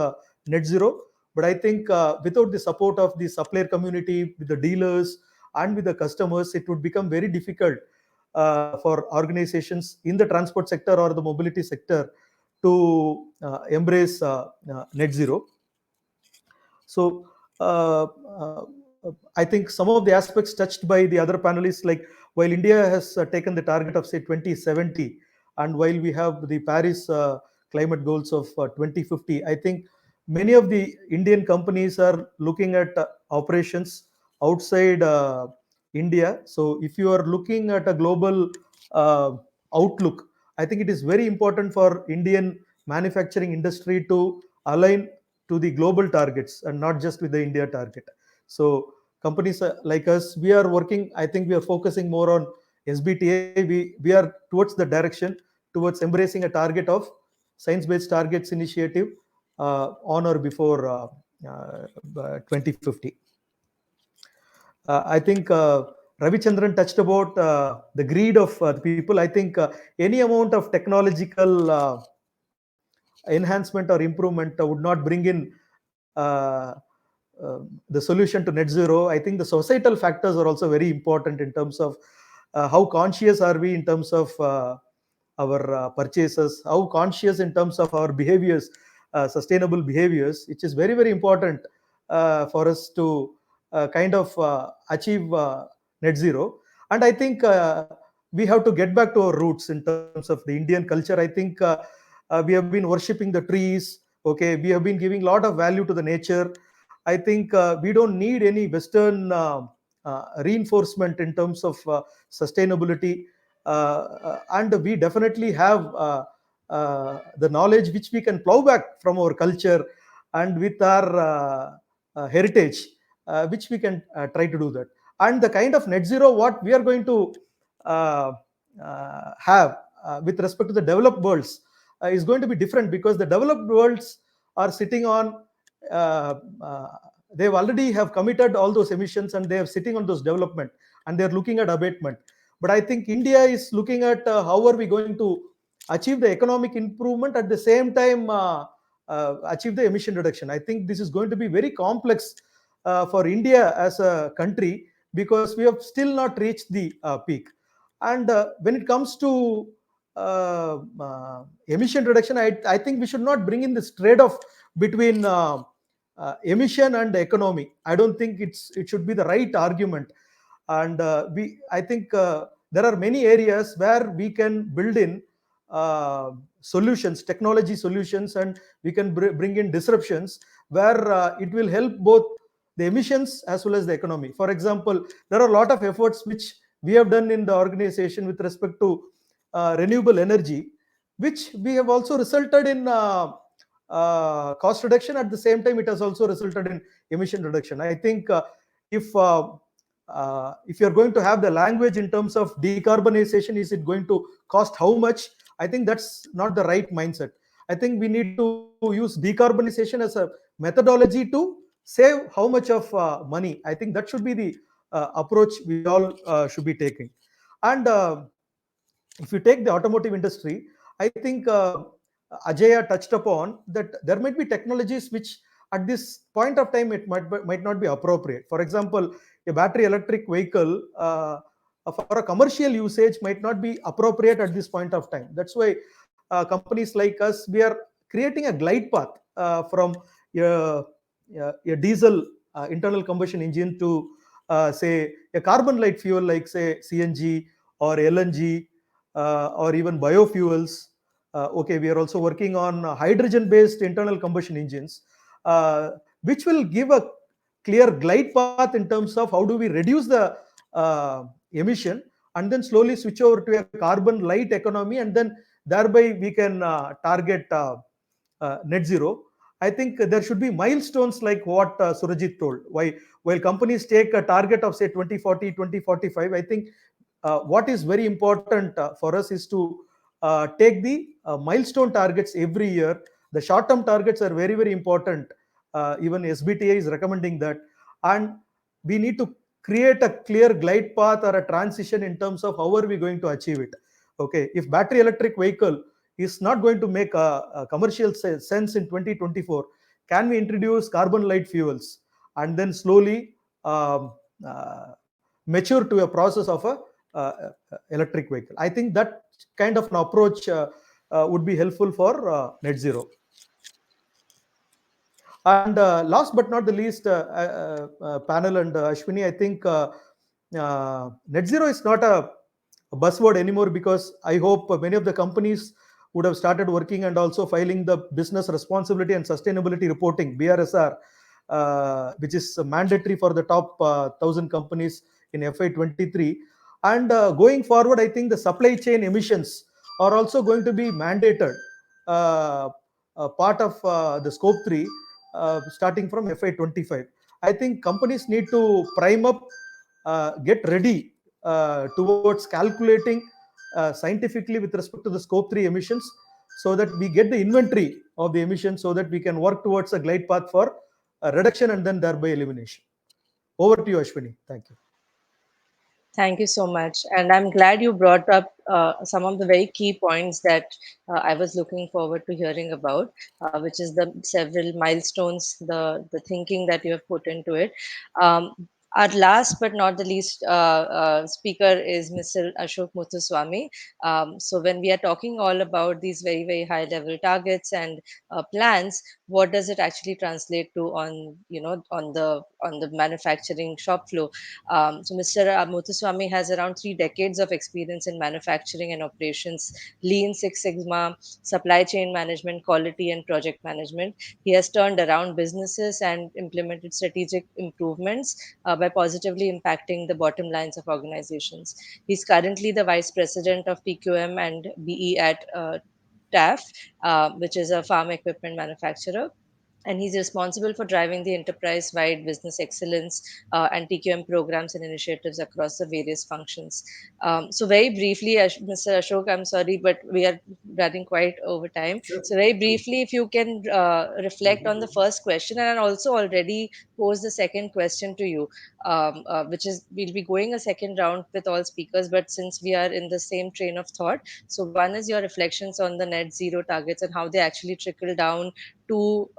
net zero. But I think without the support of the supplier community, with the dealers and with the customers, it would become very difficult for organizations in the transport sector or the mobility sector to embrace net zero. So I think some of the aspects touched by the other panelists, like while India has taken the target of say 2070, and while we have the Paris climate goals of 2050, I think many of the Indian companies are looking at operations outside India. So if you are looking at a global outlook, I think it is very important for Indian manufacturing industry to align to the global targets and not just with the India target. So companies like us, we are working, I think we are focusing more on SBTA. We are towards the direction towards embracing a target of science-based targets initiative on or before 2050. I think Ravichandran touched about the greed of the people. I think any amount of technological enhancement or improvement would not bring in the solution to net zero. I think the societal factors are also very important in terms of how conscious are we in terms of our purchases, how conscious in terms of our behaviors, sustainable behaviors, which is very, very important for us to kind of achieve net zero. And I think we have to get back to our roots in terms of the Indian culture. I think we have been worshipping the trees. Okay, we have been giving a lot of value to the nature. I think we don't need any Western reinforcement in terms of sustainability, and we definitely have the knowledge which we can plow back from our culture and with our heritage, which we can try to do that. And the kind of net zero what we are going to uh, have with respect to the developed worlds is going to be different, because the developed worlds are sitting on they've already have committed all those emissions and they are sitting on those development and they're looking at abatement. But I think India is looking at how are we going to achieve the economic improvement at the same time achieve the emission reduction. I think this is going to be very complex for India as a country, because we have still not reached the peak. And when it comes to emission reduction, I think we should not bring in this trade-off between emission and economy. I don't think it should be the right argument. And I think there are many areas where we can build in solutions, technology solutions, and we can bring in disruptions where it will help both the emissions as well as the economy. For example, there are a lot of efforts which we have done in the organization with respect to renewable energy, which we have also resulted in cost reduction. At the same time, it has also resulted in emission reduction. I think if you're going to have the language in terms of decarbonization, is it going to cost how much? I think that's not the right mindset. I think we need to use decarbonization as a methodology to save how much of money. I think that should be the approach we all should be taking. And if you take the automotive industry, I think Ajaya touched upon that there might be technologies which at this point of time it might not be appropriate. For example, a battery electric vehicle for a commercial usage might not be appropriate at this point of time. That's why companies like us, we are creating a glide path from a diesel internal combustion engine to say a carbon light fuel like say CNG or LNG or even biofuels. Okay, we are also working on hydrogen based internal combustion engines, which will give a clear glide path in terms of how do we reduce the emission and then slowly switch over to a carbon light economy, and then thereby we can target net zero. I think there should be milestones like what Surajit told. While companies take a target of say 2040, 2045, I think what is very important for us is to take the milestone targets every year. The short-term targets are very, very important. Even SBTA is recommending that. And we need to create a clear glide path or a transition in terms of how are we going to achieve it. Okay, if battery electric vehicle is not going to make a commercial sense in 2024, can we introduce carbon light fuels and then slowly mature to a process of a electric vehicle? I think that kind of an approach would be helpful for net zero. And last but not the least, panel and Ashwini, I think net zero is not a buzzword anymore, because I hope many of the companies would have started working and also filing the business responsibility and sustainability reporting BRSR, which is mandatory for the top 1,000 companies in FY23. And going forward, I think the supply chain emissions are also going to be mandated part of the scope 3. starting from FY25. I think companies need to prime up, get ready towards calculating scientifically with respect to the scope 3 emissions, so that we get the inventory of the emissions, so that we can work towards a glide path for reduction and then thereby elimination. Over to you, Ashwini. Thank you. Thank you so much. And I'm glad you brought up some of the very key points that I was looking forward to hearing about, which is the several milestones, the thinking that you have put into it. Um, our last but not the least speaker is Mr. Ashok Muthuswamy. So when we are talking all about these very, very high level targets and plans, what does it actually translate to on, on the manufacturing shop floor? So Mr. Muthuswamy has around 3 decades of experience in manufacturing and operations, Lean Six Sigma, supply chain management, quality and project management. He has turned around businesses and implemented strategic improvements by positively impacting the bottom lines of organizations. He's currently the Vice President of PQM and BE at TAF, which is a farm equipment manufacturer, and he's responsible for driving the enterprise-wide business excellence and TQM programs and initiatives across the various functions. So very briefly, Mr. Ashok, I'm sorry, but we are running quite over time. Sure. So very briefly, if you can reflect on the first question, and also already pose the second question to you, which is we'll be going a second round with all speakers, but since we are in the same train of thought, so one is your reflections on the net zero targets and how they actually trickle down to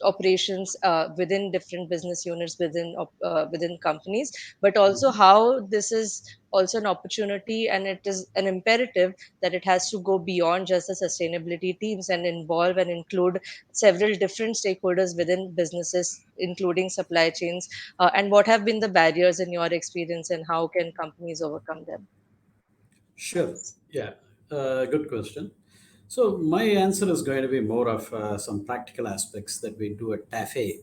operations within different business units within companies, but also how this is also an opportunity and it is an imperative that it has to go beyond just the sustainability teams and involve and include several different stakeholders within businesses, including supply chains, and what have been the barriers in your experience and how can companies overcome them? Sure. Yeah. Good question. So my answer is going to be more of some practical aspects that we do at TAFE,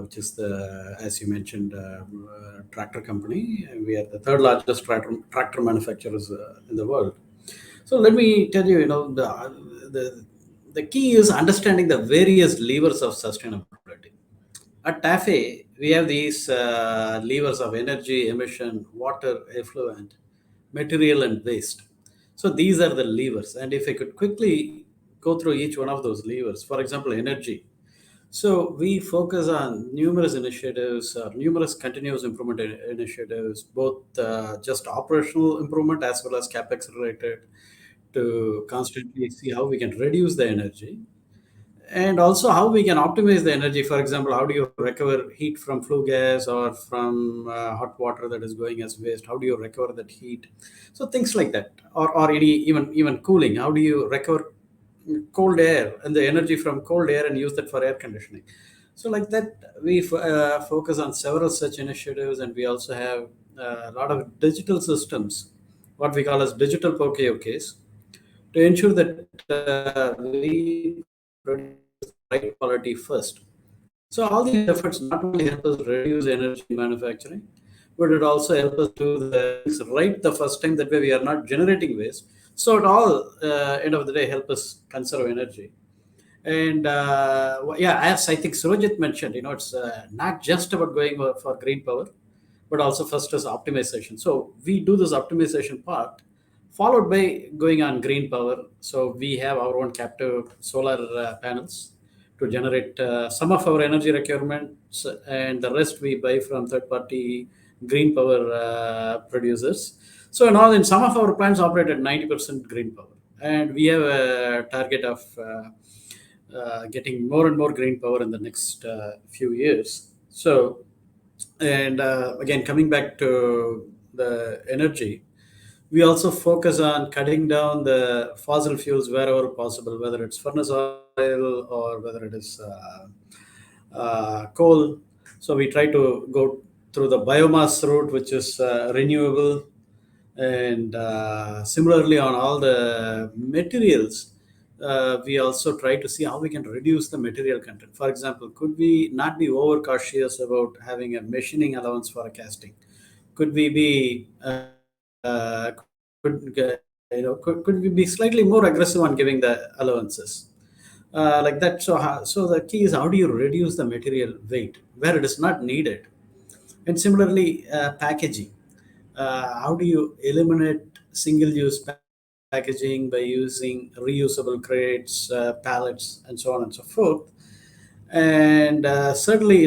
which is the, as you mentioned, tractor company. We are the third largest tractor manufacturers in the world. So let me tell you, the key is understanding the various levers of sustainability. At TAFE, we have these levers of energy, emission, water, effluent, material, and waste. So these are the levers. And if I could quickly go through each one of those levers, for example, energy. So we focus on numerous initiatives, numerous continuous improvement initiatives, both just operational improvement as well as capex related, to constantly see how we can reduce the energy and also how we can optimize the energy. For example, how do you recover heat from flue gas or from hot water that is going as waste? How do you recover that heat? So things like that, or any even cooling. How do you recover cold air and the energy from cold air and use that for air conditioning? So like that, we focus on several such initiatives, and we also have a lot of digital systems, what we call as digital POKOKs, to ensure that we produce the right quality first. So all these efforts not only help us reduce energy manufacturing, but it also helps us do the things right the first time. That way we are not generating waste. So it all, end of the day, help us conserve energy. And yeah, as I think Surajit mentioned, it's not just about going for green power, but also first is optimization. So we do this optimization part, followed by going on green power. So we have our own captive solar panels to generate some of our energy requirements, and the rest we buy from third-party green power producers. So in some of our plants operate at 90% green power, and we have a target of getting more and more green power in the next few years. So, and again, coming back to the energy, we also focus on cutting down the fossil fuels wherever possible, whether it's furnace oil or whether it is coal. So we try to go through the biomass route, which is renewable. And similarly, on all the materials, we also try to see how we can reduce the material content. For example, could we not be overcautious about having a machining allowance for a casting? Could we be could we be slightly more aggressive on giving the allowances? like that. So the key is, how do you reduce the material weight where it is not needed? And similarly, packaging. How do you eliminate single-use packaging by using reusable crates, pallets, and so on and so forth? And certainly,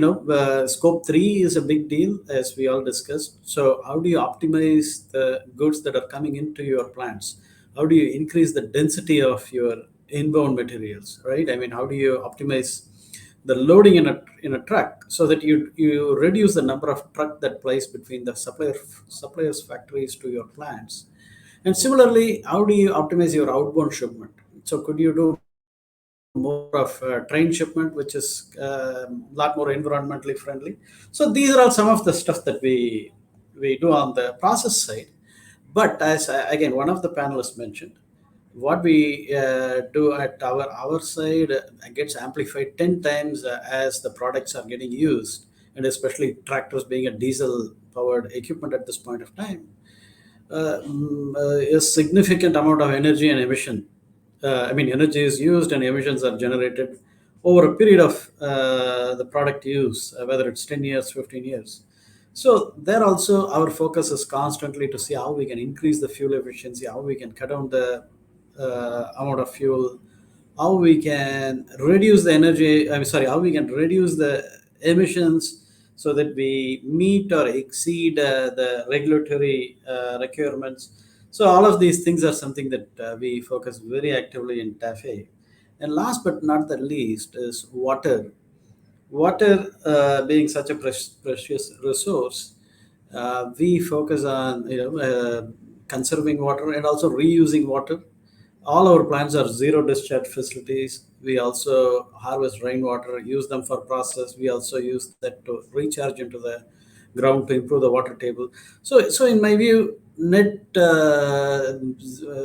scope 3 is a big deal, as we all discussed. So how do you optimize the goods that are coming into your plants? How do you increase the density of your inbound materials, right? I mean, how do you optimize the loading in a truck so that you reduce the number of truck that plays between the suppliers factories to your plants? And similarly, how do you optimize your outbound shipment? So could you do more of train shipment, which is a lot more environmentally friendly? So these are all some of the stuff that we do on the process side. But as again, one of the panelists mentioned, what we do at our side gets amplified 10 times as the products are getting used, and especially tractors being a diesel powered equipment at this point of time. A significant amount of energy and emission. I mean, energy is used and emissions are generated over a period of the product use, whether it's 10 years, 15 years. So there also, our focus is constantly to see how we can increase the fuel efficiency, how we can cut down the amount of fuel, how we can reduce the energy. I'm sorry, how we can reduce the emissions so that we meet or exceed the regulatory requirements. So all of these things are something that we focus very actively in TAFE. And last but not the least is water. Water being such a precious resource, we focus on conserving water and also reusing water. All our plants are zero discharge facilities. We also harvest rainwater, use them for process. We also use that to recharge into the ground to improve the water table. So in my view, net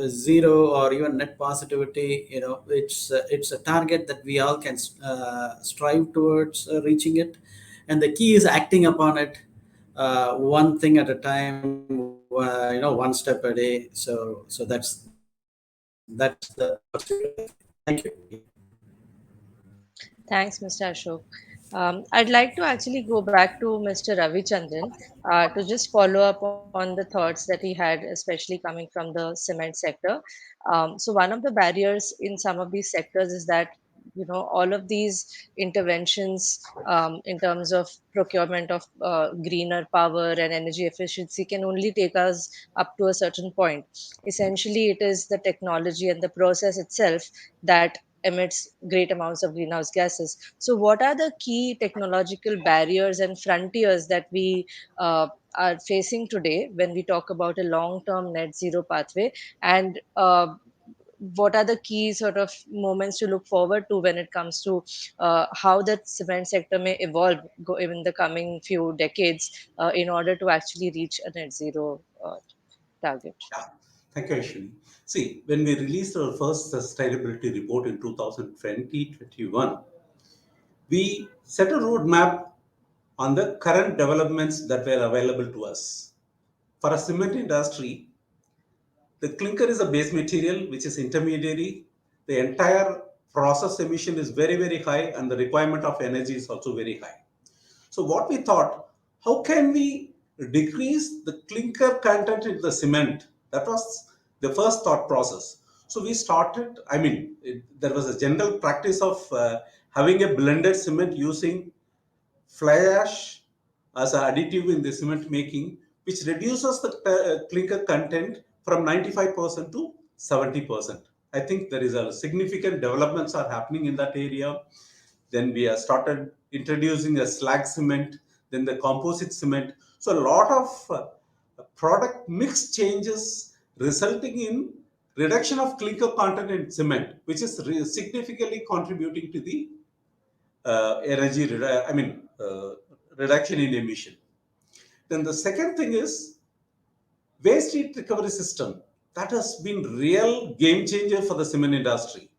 zero or even net positivity, it's a target that we all can strive towards reaching it, and the key is acting upon it, one thing at a time, one step a day. So that's the pursuit of it. Thank you. Thanks, Mr. Ashok. I'd like to actually go back to Mr. Ravichandran to just follow up on the thoughts that he had, especially coming from the cement sector. So one of the barriers in some of these sectors is that all of these interventions in terms of procurement of greener power and energy efficiency can only take us up to a certain point. Essentially, it is the technology and the process itself that emits great amounts of greenhouse gases. So, what are the key technological barriers and frontiers that we are facing today when we talk about a long term net zero pathway? And what are the key sort of moments to look forward to when it comes to how the cement sector may evolve in the coming few decades in order to actually reach a net zero target? Yeah. Thank you, Ashwini. See, when we released our first sustainability report in 2020-21, we set a roadmap on the current developments that were available to us. For a cement industry, the clinker is a base material which is intermediary. The entire process emission is very, very high, and the requirement of energy is also very high. So what we thought, how can we decrease the clinker content in the cement? That was the first thought process. So we started, there was a general practice of having a blended cement using fly ash as an additive in the cement making, which reduces the clinker content from 95% to 70%. I think there is a significant developments are happening in that area. Then we have started introducing a slag cement, then the composite cement. So a lot of product mix changes resulting in reduction of clinker content in cement, which is significantly contributing to the reduction in emission. Then the second thing is waste heat recovery system. That has been real game changer for the cement industry.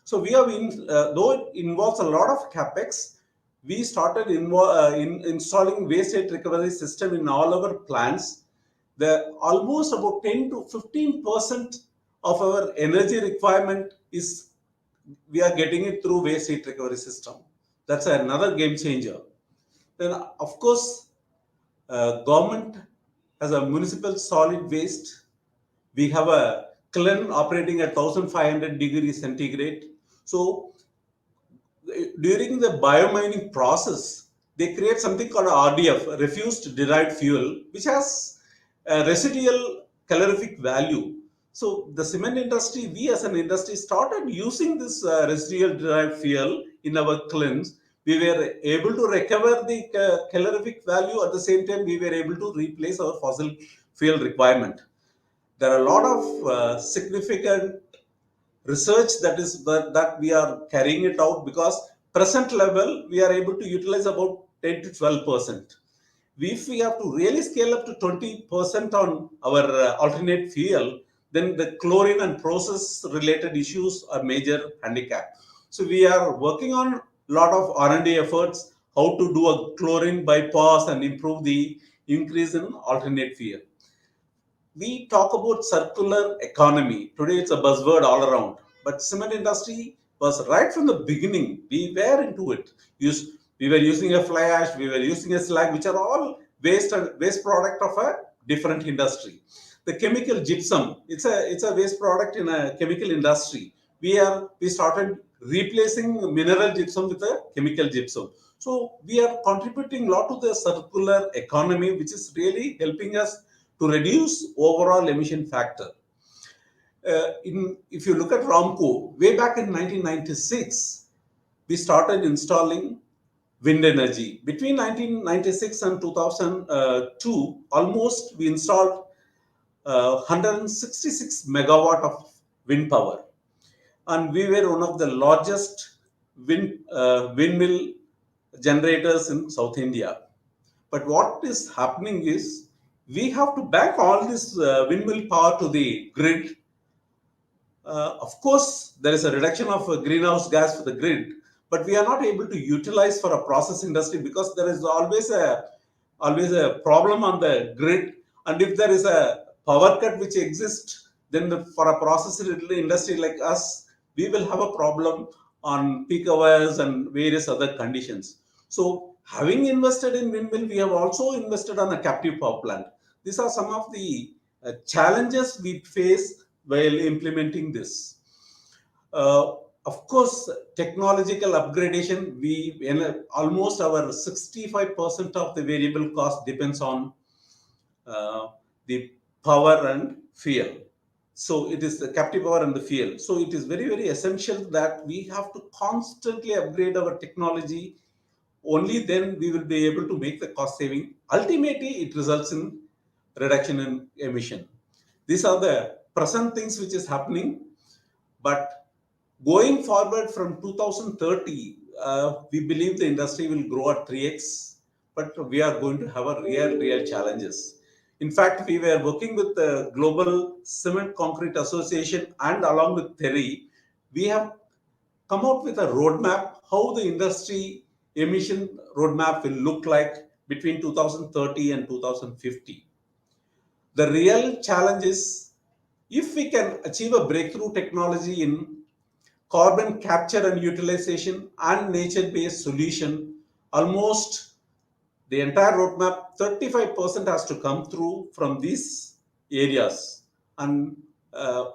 So we have, though it involves a lot of capex, we started installing waste heat recovery system in all our plants. The almost about 10 to 15% of our energy requirement is we are getting it through waste heat recovery system. That's another game changer. Then, of course, government has a municipal solid waste. We have a kiln operating at 1500 degrees centigrade. So during the biomining process, they create something called RDF, refused derived fuel, which has a residual calorific value. So the cement industry, we as an industry started using this residual derived fuel in our kilns. We were able to recover the calorific value. At the same time, we were able to replace our fossil fuel requirement. There are a lot of significant research that we are carrying it out, because present level we are able to utilize about 10 to 12%. If we have to really scale up to 20% on our alternate fuel, then the chlorine and process related issues are major handicap. So we are working on a lot of R&D efforts, how to do a chlorine bypass and improve the increase in alternate fuel. We talk about circular economy. Today it's a buzzword all around. But cement industry was right from the beginning. We were into it. We were using a fly ash, we were using a slag, which are all waste product of a different industry. The chemical gypsum, it's a waste product in a chemical industry. We started replacing mineral gypsum with a chemical gypsum. So we are contributing a lot to the circular economy, which is really helping us to reduce overall emission factor. If you look at Ramco, way back in 1996, we started installing wind energy. Between 1996 and 2002, almost we installed 166 megawatt of wind power. And we were one of the largest windmill generators in South India. But what is happening is, we have to back all this windmill power to the grid. Of course, there is a reduction of greenhouse gas for the grid, but we are not able to utilize for a process industry, because there is always a problem on the grid. And if there is a power cut which exists, then for a process industry like us, we will have a problem on peak hours and various other conditions. So having invested in windmill, we have also invested on a captive power plant. These are some of the challenges we face while implementing this. Of course, technological upgradation, almost our 65% of the variable cost depends on the power and fuel. So it is the captive power and the fuel. So it is very, very essential that we have to constantly upgrade our technology. Only then we will be able to make the cost saving. Ultimately, it results in reduction in emission. These are the present things which is happening. But going forward from 2030, we believe the industry will grow at 3x, but we are going to have a real challenges. In fact, we were working with the Global Cement Concrete Association, and along with TERI, we have come out with a roadmap, how the industry emission roadmap will look like between 2030 and 2050. The real challenge is, if we can achieve a breakthrough technology in carbon capture and utilization and nature-based solution, almost the entire roadmap, 35% has to come through from these areas. And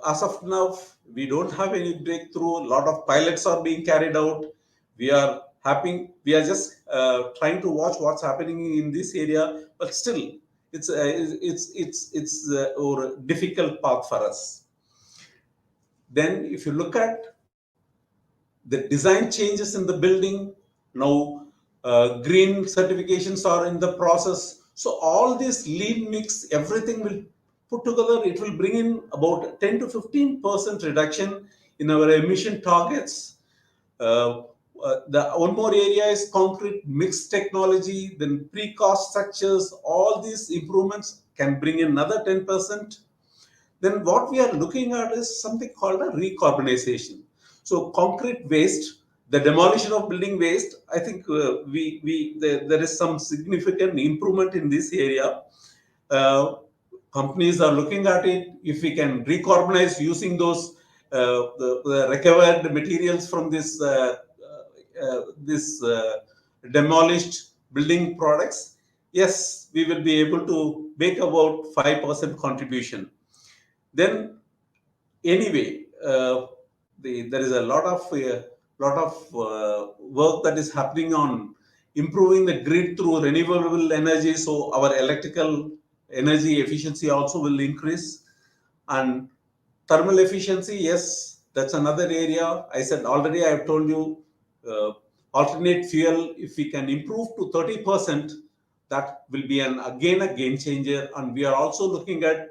as of now, we don't have any breakthrough. A lot of pilots are being carried out. We are just trying to watch what's happening in this area, but still, it's a difficult path for us. Then, if you look at the design changes in the building, now green certifications are in the process. So all this lean mix, everything will put together, it will bring in about 10 to 15% reduction in our emission targets. The one more area is concrete mixed technology, then precast structures. All these improvements can bring in another 10%. Then what we are looking at is something called a recarbonization. So concrete waste, the demolition of building waste, I think there is some significant improvement in this area. Companies are looking at it. If we can recarbonize using those the recovered materials from this demolished building products, yes, we will be able to make about 5% contribution. Then anyway, there is a lot of work that is happening on improving the grid through renewable energy. So our electrical energy efficiency also will increase, and thermal efficiency. Yes, that's another area. I said already. I have told you, uh, alternate fuel. If we can improve to 30%, that will be again a game changer. And we are also looking at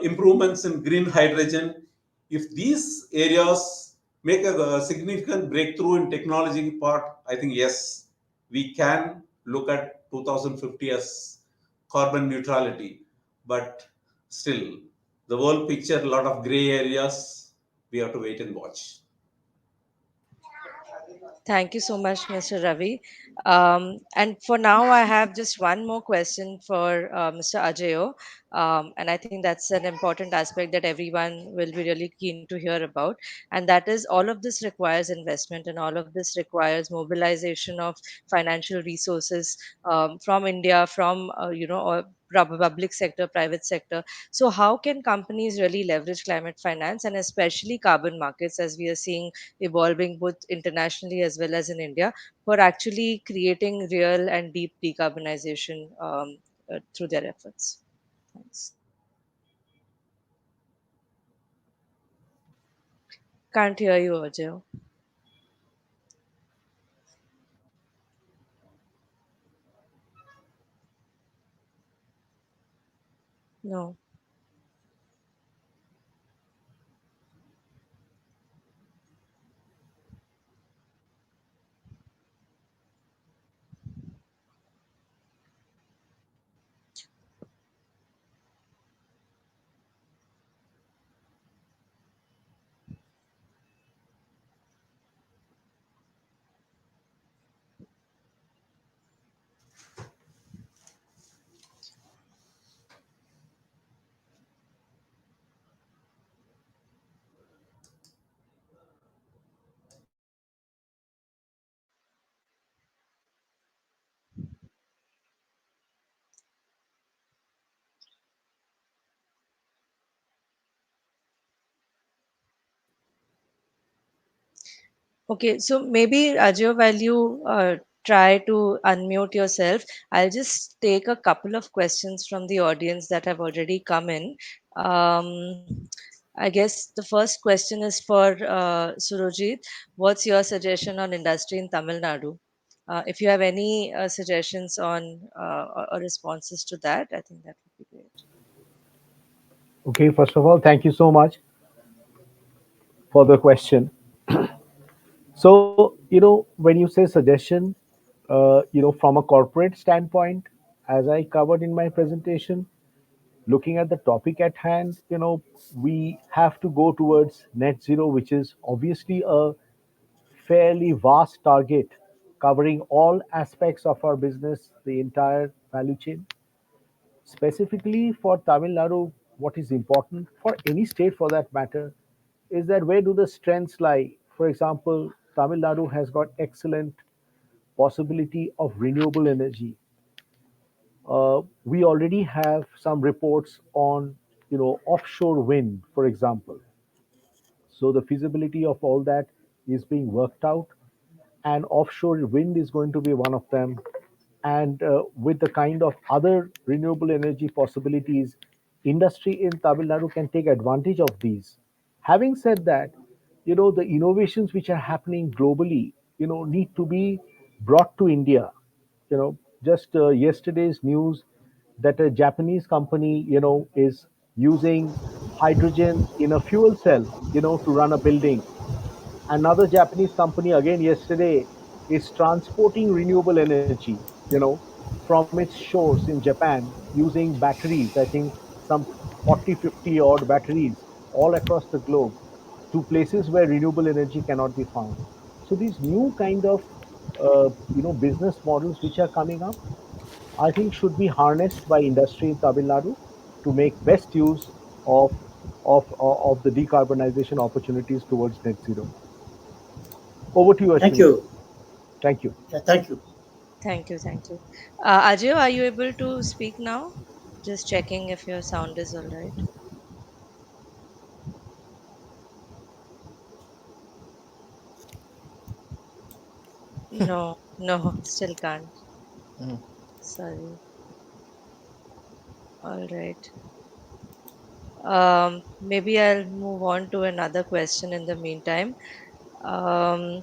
improvements in green hydrogen. If these areas make a significant breakthrough in technology part, I think yes, we can look at 2050 as carbon neutrality. But still, the world picture, a lot of gray areas. We have to wait and watch. Thank you so much, Mr. Ravi. And for now, I have just one more question for Mr. Ajayo. And I think that's an important aspect that everyone will be really keen to hear about. And that is, all of this requires investment, and all of this requires mobilization of financial resources from India, from, or public sector, private sector. So, how can companies really leverage climate finance, and especially carbon markets, as we are seeing evolving both internationally as well as in India, for actually creating real and deep decarbonization through their efforts? Thanks. Can't hear you, Ajay. No. Okay, so maybe Ajay, while you try to unmute yourself, I'll just take a couple of questions from the audience that have already come in. I guess the first question is for Surojit. What's your suggestion on industry in Tamil Nadu? If you have any suggestions on or responses to that, I think that would be great. Okay, first of all, thank you so much for the question. So, when you say suggestion, from a corporate standpoint, as I covered in my presentation, looking at the topic at hand, we have to go towards net zero, which is obviously a fairly vast target covering all aspects of our business, the entire value chain. Specifically for Tamil Nadu, what is important for any state for that matter is that where do the strengths lie? For example, Tamil Nadu has got excellent possibility of renewable energy. We already have some reports on, offshore wind, for example. So the feasibility of all that is being worked out, and offshore wind is going to be one of them. And with the kind of other renewable energy possibilities, industry in Tamil Nadu can take advantage of these. Having said that, the innovations which are happening globally, need to be brought to India. Just yesterday's news that a Japanese company, is using hydrogen in a fuel cell, to run a building. Another Japanese company again yesterday is transporting renewable energy, from its shores in Japan using batteries, I think some 40, 50 odd batteries all across the globe to places where renewable energy cannot be found. So these new kind of business models which are coming up, I think should be harnessed by industry in Tamil Nadu to make best use of of the decarbonization opportunities towards net zero. Over to you, Thank Ashwini. you. Thank you. Yeah, thank you. Thank you. Thank you. Ajay, are you able to speak now? Just checking if your sound is all right. No, no, still can't. Sorry. All right. Maybe I'll move on to another question in the meantime. Um,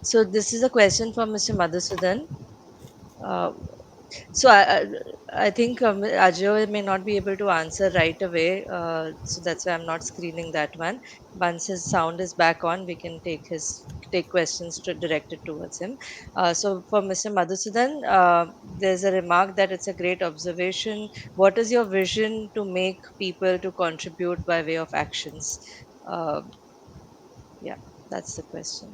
so this is a question from Mr. Madhusudan. Uh, So I think Ajay may not be able to answer right away. So that's why I'm not screening that one. Once his sound is back on, we can take questions to directed towards him. So for Mr. Madhusudan, there's a remark that it's a great observation. What is your vision to make people to contribute by way of actions? Uh, yeah, that's the question.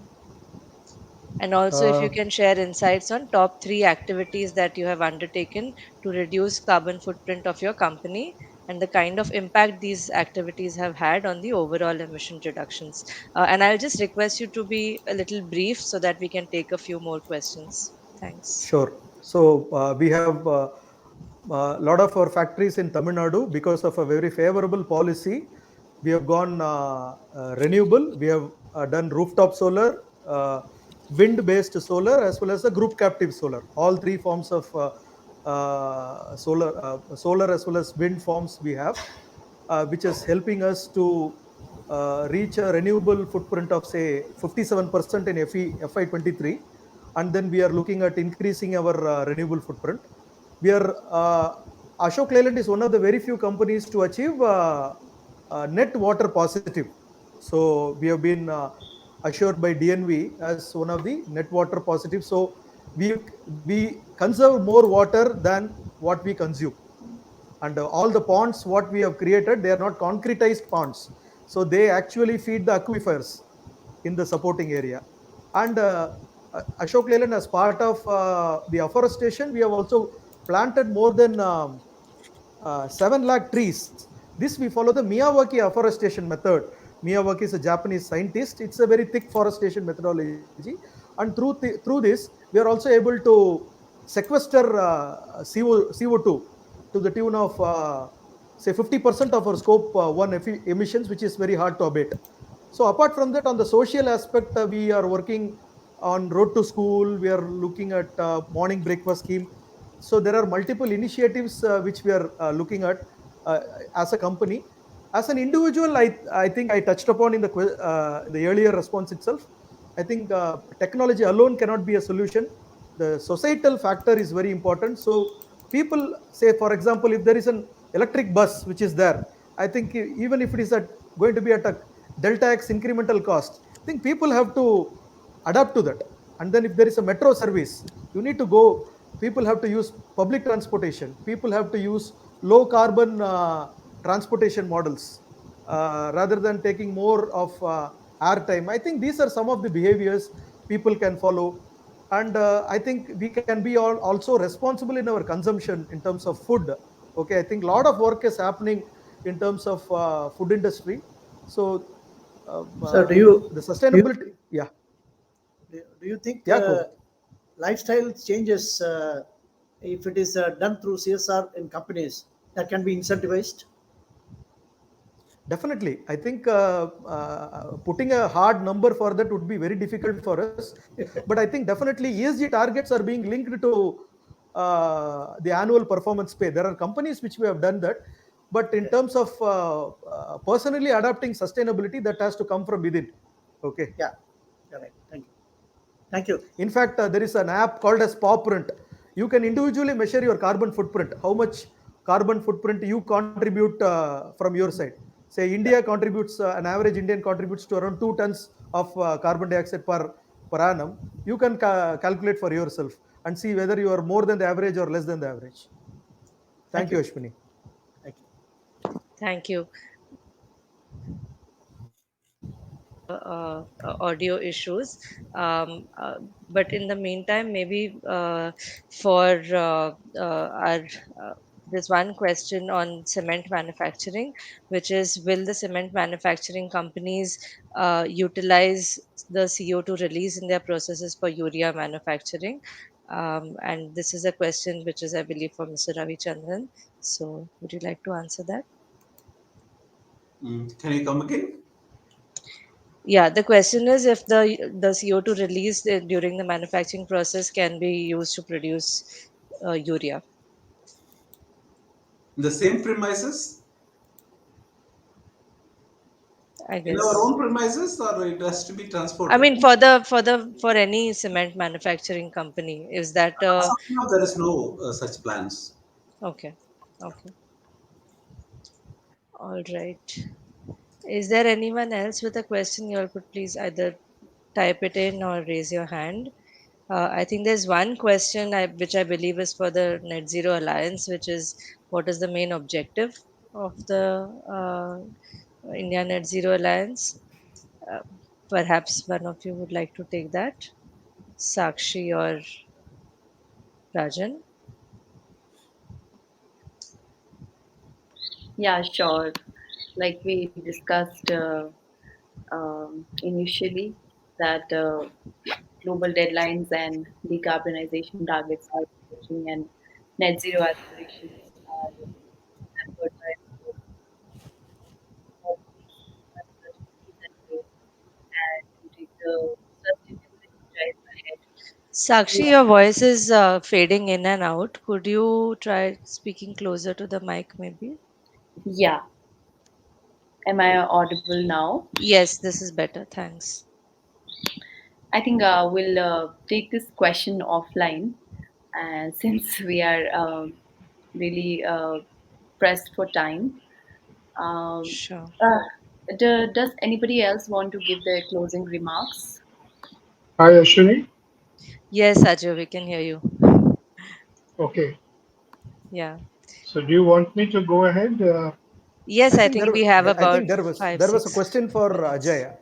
And also, if you Uh, can share insights on top three activities that you have undertaken to reduce carbon footprint of your company and the kind of impact these activities have had on the overall emission reductions. And I'll just request you to be a little brief so that we can take a few more questions. Thanks. Sure. So we have a lot of our factories in Tamil Nadu because of a very favorable policy. We have gone renewable. We have done rooftop solar, wind-based solar, as well as the group captive solar. All three forms of solar as well as wind forms we have, which is helping us to reach a renewable footprint of say 57% in FY23, and then we are looking at increasing our renewable footprint. We are Ashok Leyland is one of the very few companies to achieve net water positive. So we have been assured by DNV as one of the net water positive. So we conserve more water than what we consume. And all the ponds what we have created, they are not concretized ponds, so they actually feed the aquifers in the supporting area. And Ashok Leyland, as part of the afforestation, we have also planted more than 7 lakh trees. This we follow the Miyawaki afforestation method. Miyawaki is a Japanese scientist. It's a very thick forestation methodology, and through this we are also able to sequester CO2 to the tune of say 50% of our scope 1 emissions, which is very hard to abate. So apart from that, on the social aspect, we are working on road to school. We are looking at morning breakfast scheme. So there are multiple initiatives which we are looking at uh, as a company. As an individual, I think I touched upon in the earlier response itself. I think technology alone cannot be a solution. The societal factor is very important. So people say, for example, if there is an electric bus which is there, I think even if it is going to be at a delta x incremental cost, I think people have to adapt to that. And then if there is a metro service, you need to go. People have to use public transportation. People have to use low carbon transportation models rather than taking more of air time. I think these are some of the behaviors people can follow. And I think we can be also responsible in our consumption in terms of food. Okay, I think a lot of work is happening in terms of food industry. So So, the do you sustainability, yeah, do you think yeah, go ahead. lifestyle changes, if it is done through CSR in companies, that can be incentivized? Definitely. I think putting a hard number for that would be very difficult for us. But I think definitely ESG targets are being linked to the annual performance pay. There are companies which we have done that. But in Okay. terms of personally adapting sustainability, that has to come from within. Okay. Yeah. Correct. Thank you. Thank you. In fact, there is an app called as Pawprint. You can individually measure your carbon footprint, how much carbon footprint you contribute from your side. Say Yeah. India contributes, an average Indian contributes to around 2 tons of carbon dioxide per annum. You can calculate for yourself and see whether you are more than the average or less than the average. Thank Thank you, you. Ashwini. Thank you. Thank you. Audio issues. But in the meantime, maybe for our there's one question on cement manufacturing, which is, will the cement manufacturing companies utilize the CO2 release in their processes for urea manufacturing? And this is a question which is, I believe, for Mr. Ravi Chandran. So, would you like to answer that? Can you come again? Yeah, the question is if the CO2 released during the manufacturing process can be used to produce urea. The same premises I in our guess. own premises, or it has to be I transported? mean, for any cement manufacturing company, is that As of now, there is no such plans. okay? Okay, all right. Is there anyone else with a question? You all could please either type it in or raise your hand. I think there's one question which I believe is for the Net Zero Alliance, which is, what is the main objective of the India Net Zero Alliance? Uh, Perhaps one of you would like to take that, Sakshi or Rajan. Yeah, sure. Like we discussed initially, that global deadlines and decarbonization targets are approaching, and net zero aspirations are hampered by uncertainties and growth, and to take the sustainability drive ahead. Sakshi, your voice is fading in and out. Could you try speaking closer to the mic, maybe? Yeah, am I audible now? Yes, this is better. Thanks. I think we'll take this question offline, and since we are really pressed for time, um, Sure. does anybody else want to give their closing remarks? Hi, Ashwini. Yes, Ajay, we can hear you. Okay. Yeah. So do you want me to go ahead? Yes, I think we have I think about five, there was a six question for minutes. Ajay.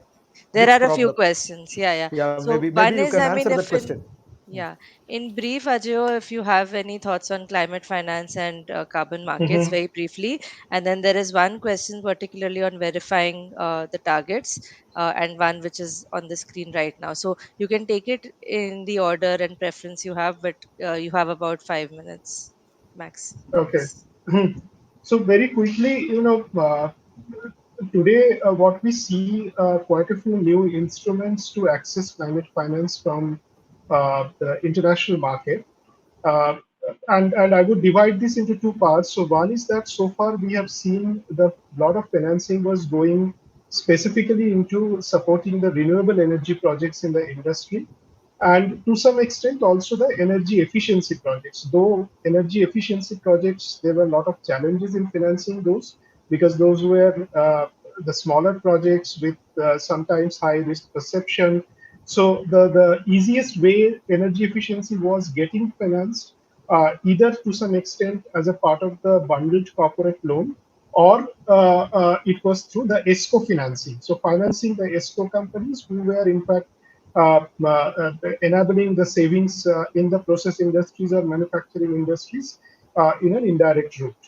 There Which are a few problem? questions. Yeah, yeah. Yeah, So maybe one you is, can I answer mean, that if question. yeah, in brief, Ajay, if you have any thoughts on climate finance and carbon markets, Mhm. very briefly, and then there is one question particularly on verifying the targets, and one which is on the screen right now. So you can take it in the order and preference you have, but you have about 5 minutes max. Okay. So very quickly, today what we see quite a few new instruments to access climate finance from the international market. Uh, and I would divide this into two parts. So one is that so far we have seen the lot of financing was going specifically into supporting the renewable energy projects in the industry, and to some extent also the energy efficiency projects. Though energy efficiency projects, there were a lot of challenges in financing those, because those were the smaller projects with sometimes high risk perception. So the easiest way energy efficiency was getting financed, either to some extent as a part of the bundled corporate loan, or it was through the ESCO financing. So financing the ESCO companies who were in fact enabling the savings in the process industries or manufacturing industries in an indirect route.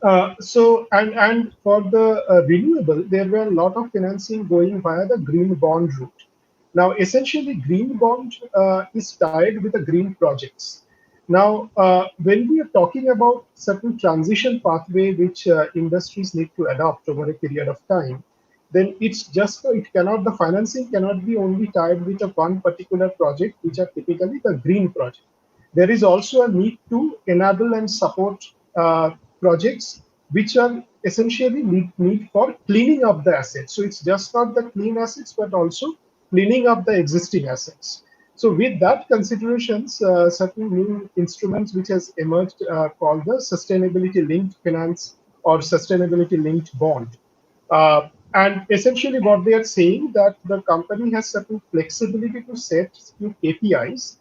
And for the renewable, there were a lot of financing going via the green bond route. Now, essentially, green bond is tied with the green projects. Now, when we are talking about certain transition pathway which industries need to adopt over a period of time, then it's just it cannot the financing cannot be only tied with a one particular project, which are typically the green project. There is also a need to enable and support projects which are essentially need for cleaning up the assets. So it's just not the clean assets, but also cleaning up the existing assets. So with that considerations, certain new instruments which has emerged called the sustainability linked finance or sustainability linked bond. And essentially what they are saying that the company has certain flexibility to set few KPIs,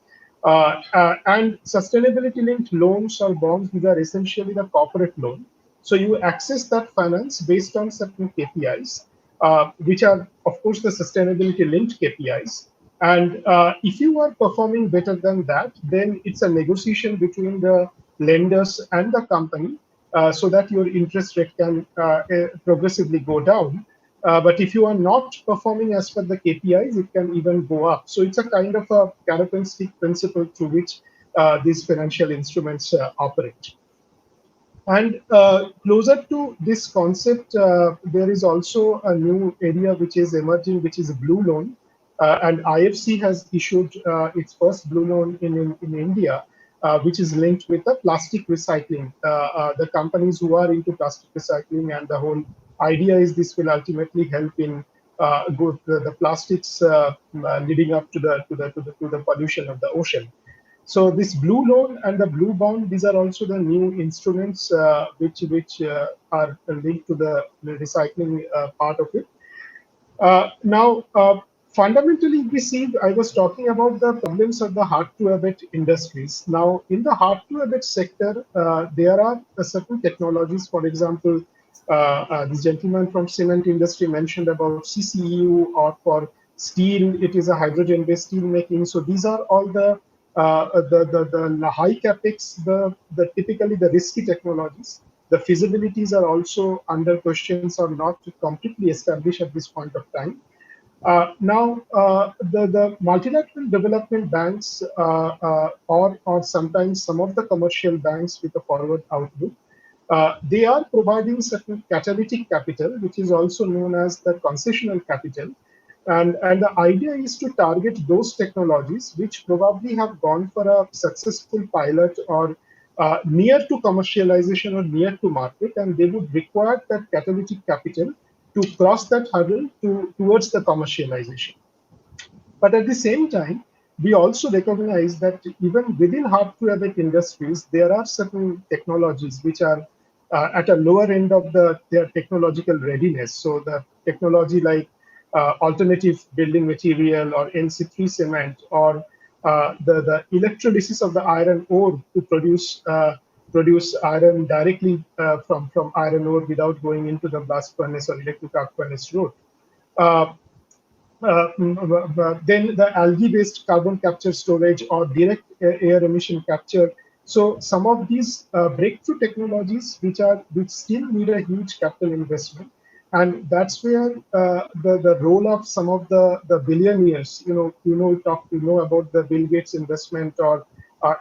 and sustainability linked loans or bonds, these are essentially the corporate loan. So you access that finance based on certain KPIs, which are, of course, the sustainability linked KPIs. And if you are performing better than that, then it's a negotiation between the lenders and the company, so that your interest rate can progressively go down. But if you are not performing as per the KPIs, it can even go up. So it's a kind of a carrot and stick principle through which these financial instruments operate. And closer to this concept, there is also a new area which is emerging, which is a blue loan. And IFC has issued its first blue loan in India, which is linked with the plastic recycling. The companies who are into plastic recycling, and the whole idea is this will ultimately help in the plastics leading up to the pollution of the ocean. So this blue loan and the blue bond, these are also the new instruments which are linked to the recycling part of it. Now, fundamentally, we see, I was talking about the problems of the hard-to-abate industries. Now, in the hard-to-abate sector, there are certain technologies. For example, the gentleman from cement industry mentioned about CCU, or for steel, it is a hydrogen-based steel making. So these are all the high capex, the typically the risky technologies. The feasibilities are also under questions or not completely established at this point of time. Now, the multilateral development banks or sometimes some of the commercial banks with a forward outlook, they are providing certain catalytic capital, which is also known as the concessional capital. And the idea is to target those technologies which probably have gone for a successful pilot or near to commercialization or near to market, and they would require that catalytic capital to cross that hurdle towards the commercialization. But at the same time, we also recognize that even within hard-to-abate industries, there are certain technologies which are at a lower end of their technological readiness. So the technology like alternative building material or NC3 cement, or the electrolysis of the iron ore to produce iron directly from iron ore without going into the blast furnace or electric arc furnace route. Then the algae-based carbon capture storage or direct air emission capture. So some of these breakthrough technologies which still need a huge capital investment, and that's where the role of some of the billionaires, you know about the Bill Gates investment or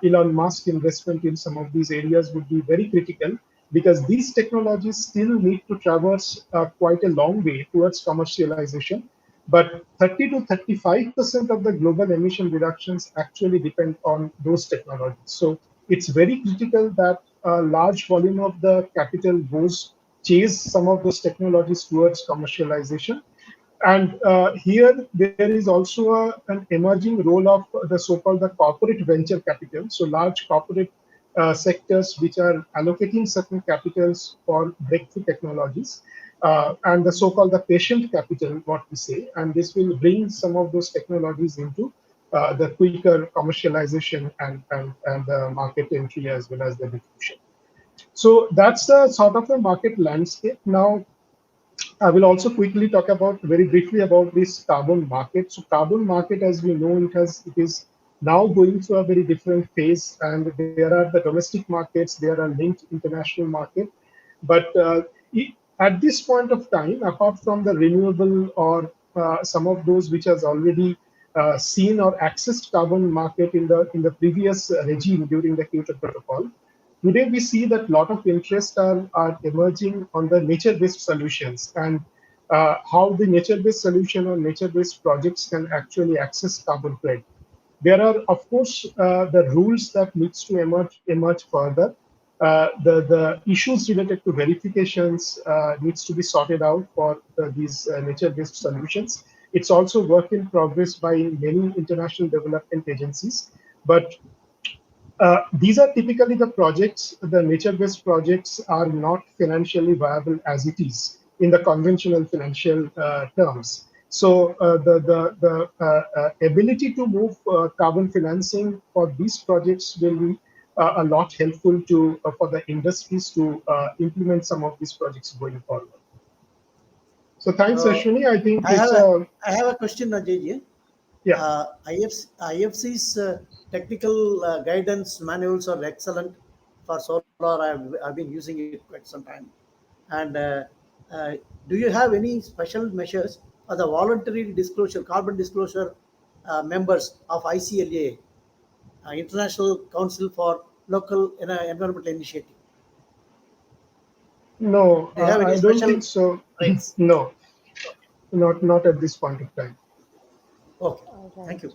Elon Musk investment in some of these areas would be very critical, because these technologies still need to traverse quite a long way towards commercialization. But 30 to 35% of the global emission reductions actually depend on those technologies. So it's very critical that a large volume of the capital goes chase some of those technologies towards commercialization. And here there is also an emerging role of the so-called the corporate venture capital. So large corporate sectors which are allocating certain capitals for breakthrough technologies, and the so-called the patient capital, what we say, and this will bring some of those technologies into the quicker commercialization and market entry as well as the diffusion. So that's a sort of a market landscape. Now, I will also quickly talk about very briefly about this carbon market. So carbon market, as we know, it is now going through a very different phase, and there are the domestic markets, there are linked international market. But at this point of time, apart from the renewable or some of those which has already seen or accessed carbon market in the previous regime during the Kyoto Protocol, today we see that a lot of interest are emerging on the nature-based solutions, and how the nature-based solution or nature-based projects can actually access carbon credit. There are, of course, the rules that needs to emerge further. The issues related to verifications needs to be sorted out for these nature-based solutions. It's also work in progress by many international development agencies, but these are typically the projects, the nature-based projects are not financially viable as it is in the conventional financial terms. So the ability to move carbon financing for these projects will be a lot helpful to for the industries to implement some of these projects going forward. So thanks, Uh, Ashwini. I think I have it's I have a question, JJ. yeah. IFC's technical guidance manuals are excellent. for solar. I've been using it quite some time. And uh, do you have any special measures for the voluntary disclosure, carbon disclosure members of ICLA, International Council for Local Environmental Initiative? No, Do you have any I don't special think so. rights? No, not at this point of time. Okay, All thank right. you.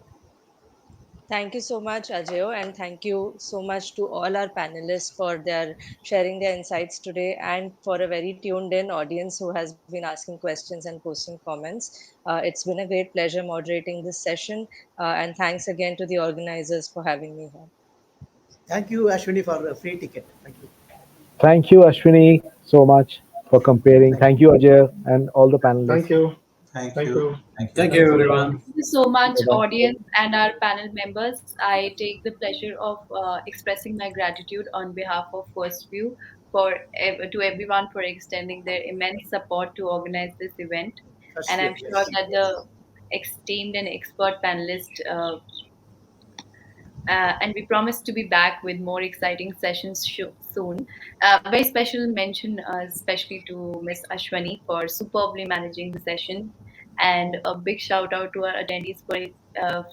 Thank you so much, Ajayo, and thank you so much to all our panelists for their sharing their insights today, and for a very tuned in audience who has been asking questions and posting comments. It's been a great pleasure moderating this session, and thanks again to the organizers for having me here. Thank you, Ashwini, for the free ticket. Thank you. Thank you, Ashwini, so much for comparing. Thank you. Thank you, Ajay, and all the Thank panelists. you. Thank Thank you. you. Thank you. Thank you, Thanks, everyone. everyone. Thank you so much, Bye-bye. audience and our panel members. I take the pleasure of expressing my gratitude on behalf of First View to everyone for extending their immense support to organize this event. First And view, I'm sure yes. that the esteemed and expert panelists and we promise to be back with more exciting sessions soon. Very special mention, especially to Miss Ashwani for superbly managing the session, and a big shout out to our attendees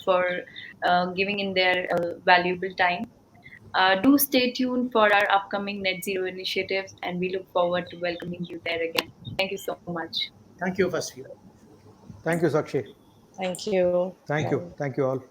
for giving in their valuable time. Do stay tuned for our upcoming net zero initiatives, and we look forward to welcoming you there again. Thank you so much. Thank you, First view. Thank you, Sakshi. Thank you. Thank you. Bye. Thank you all.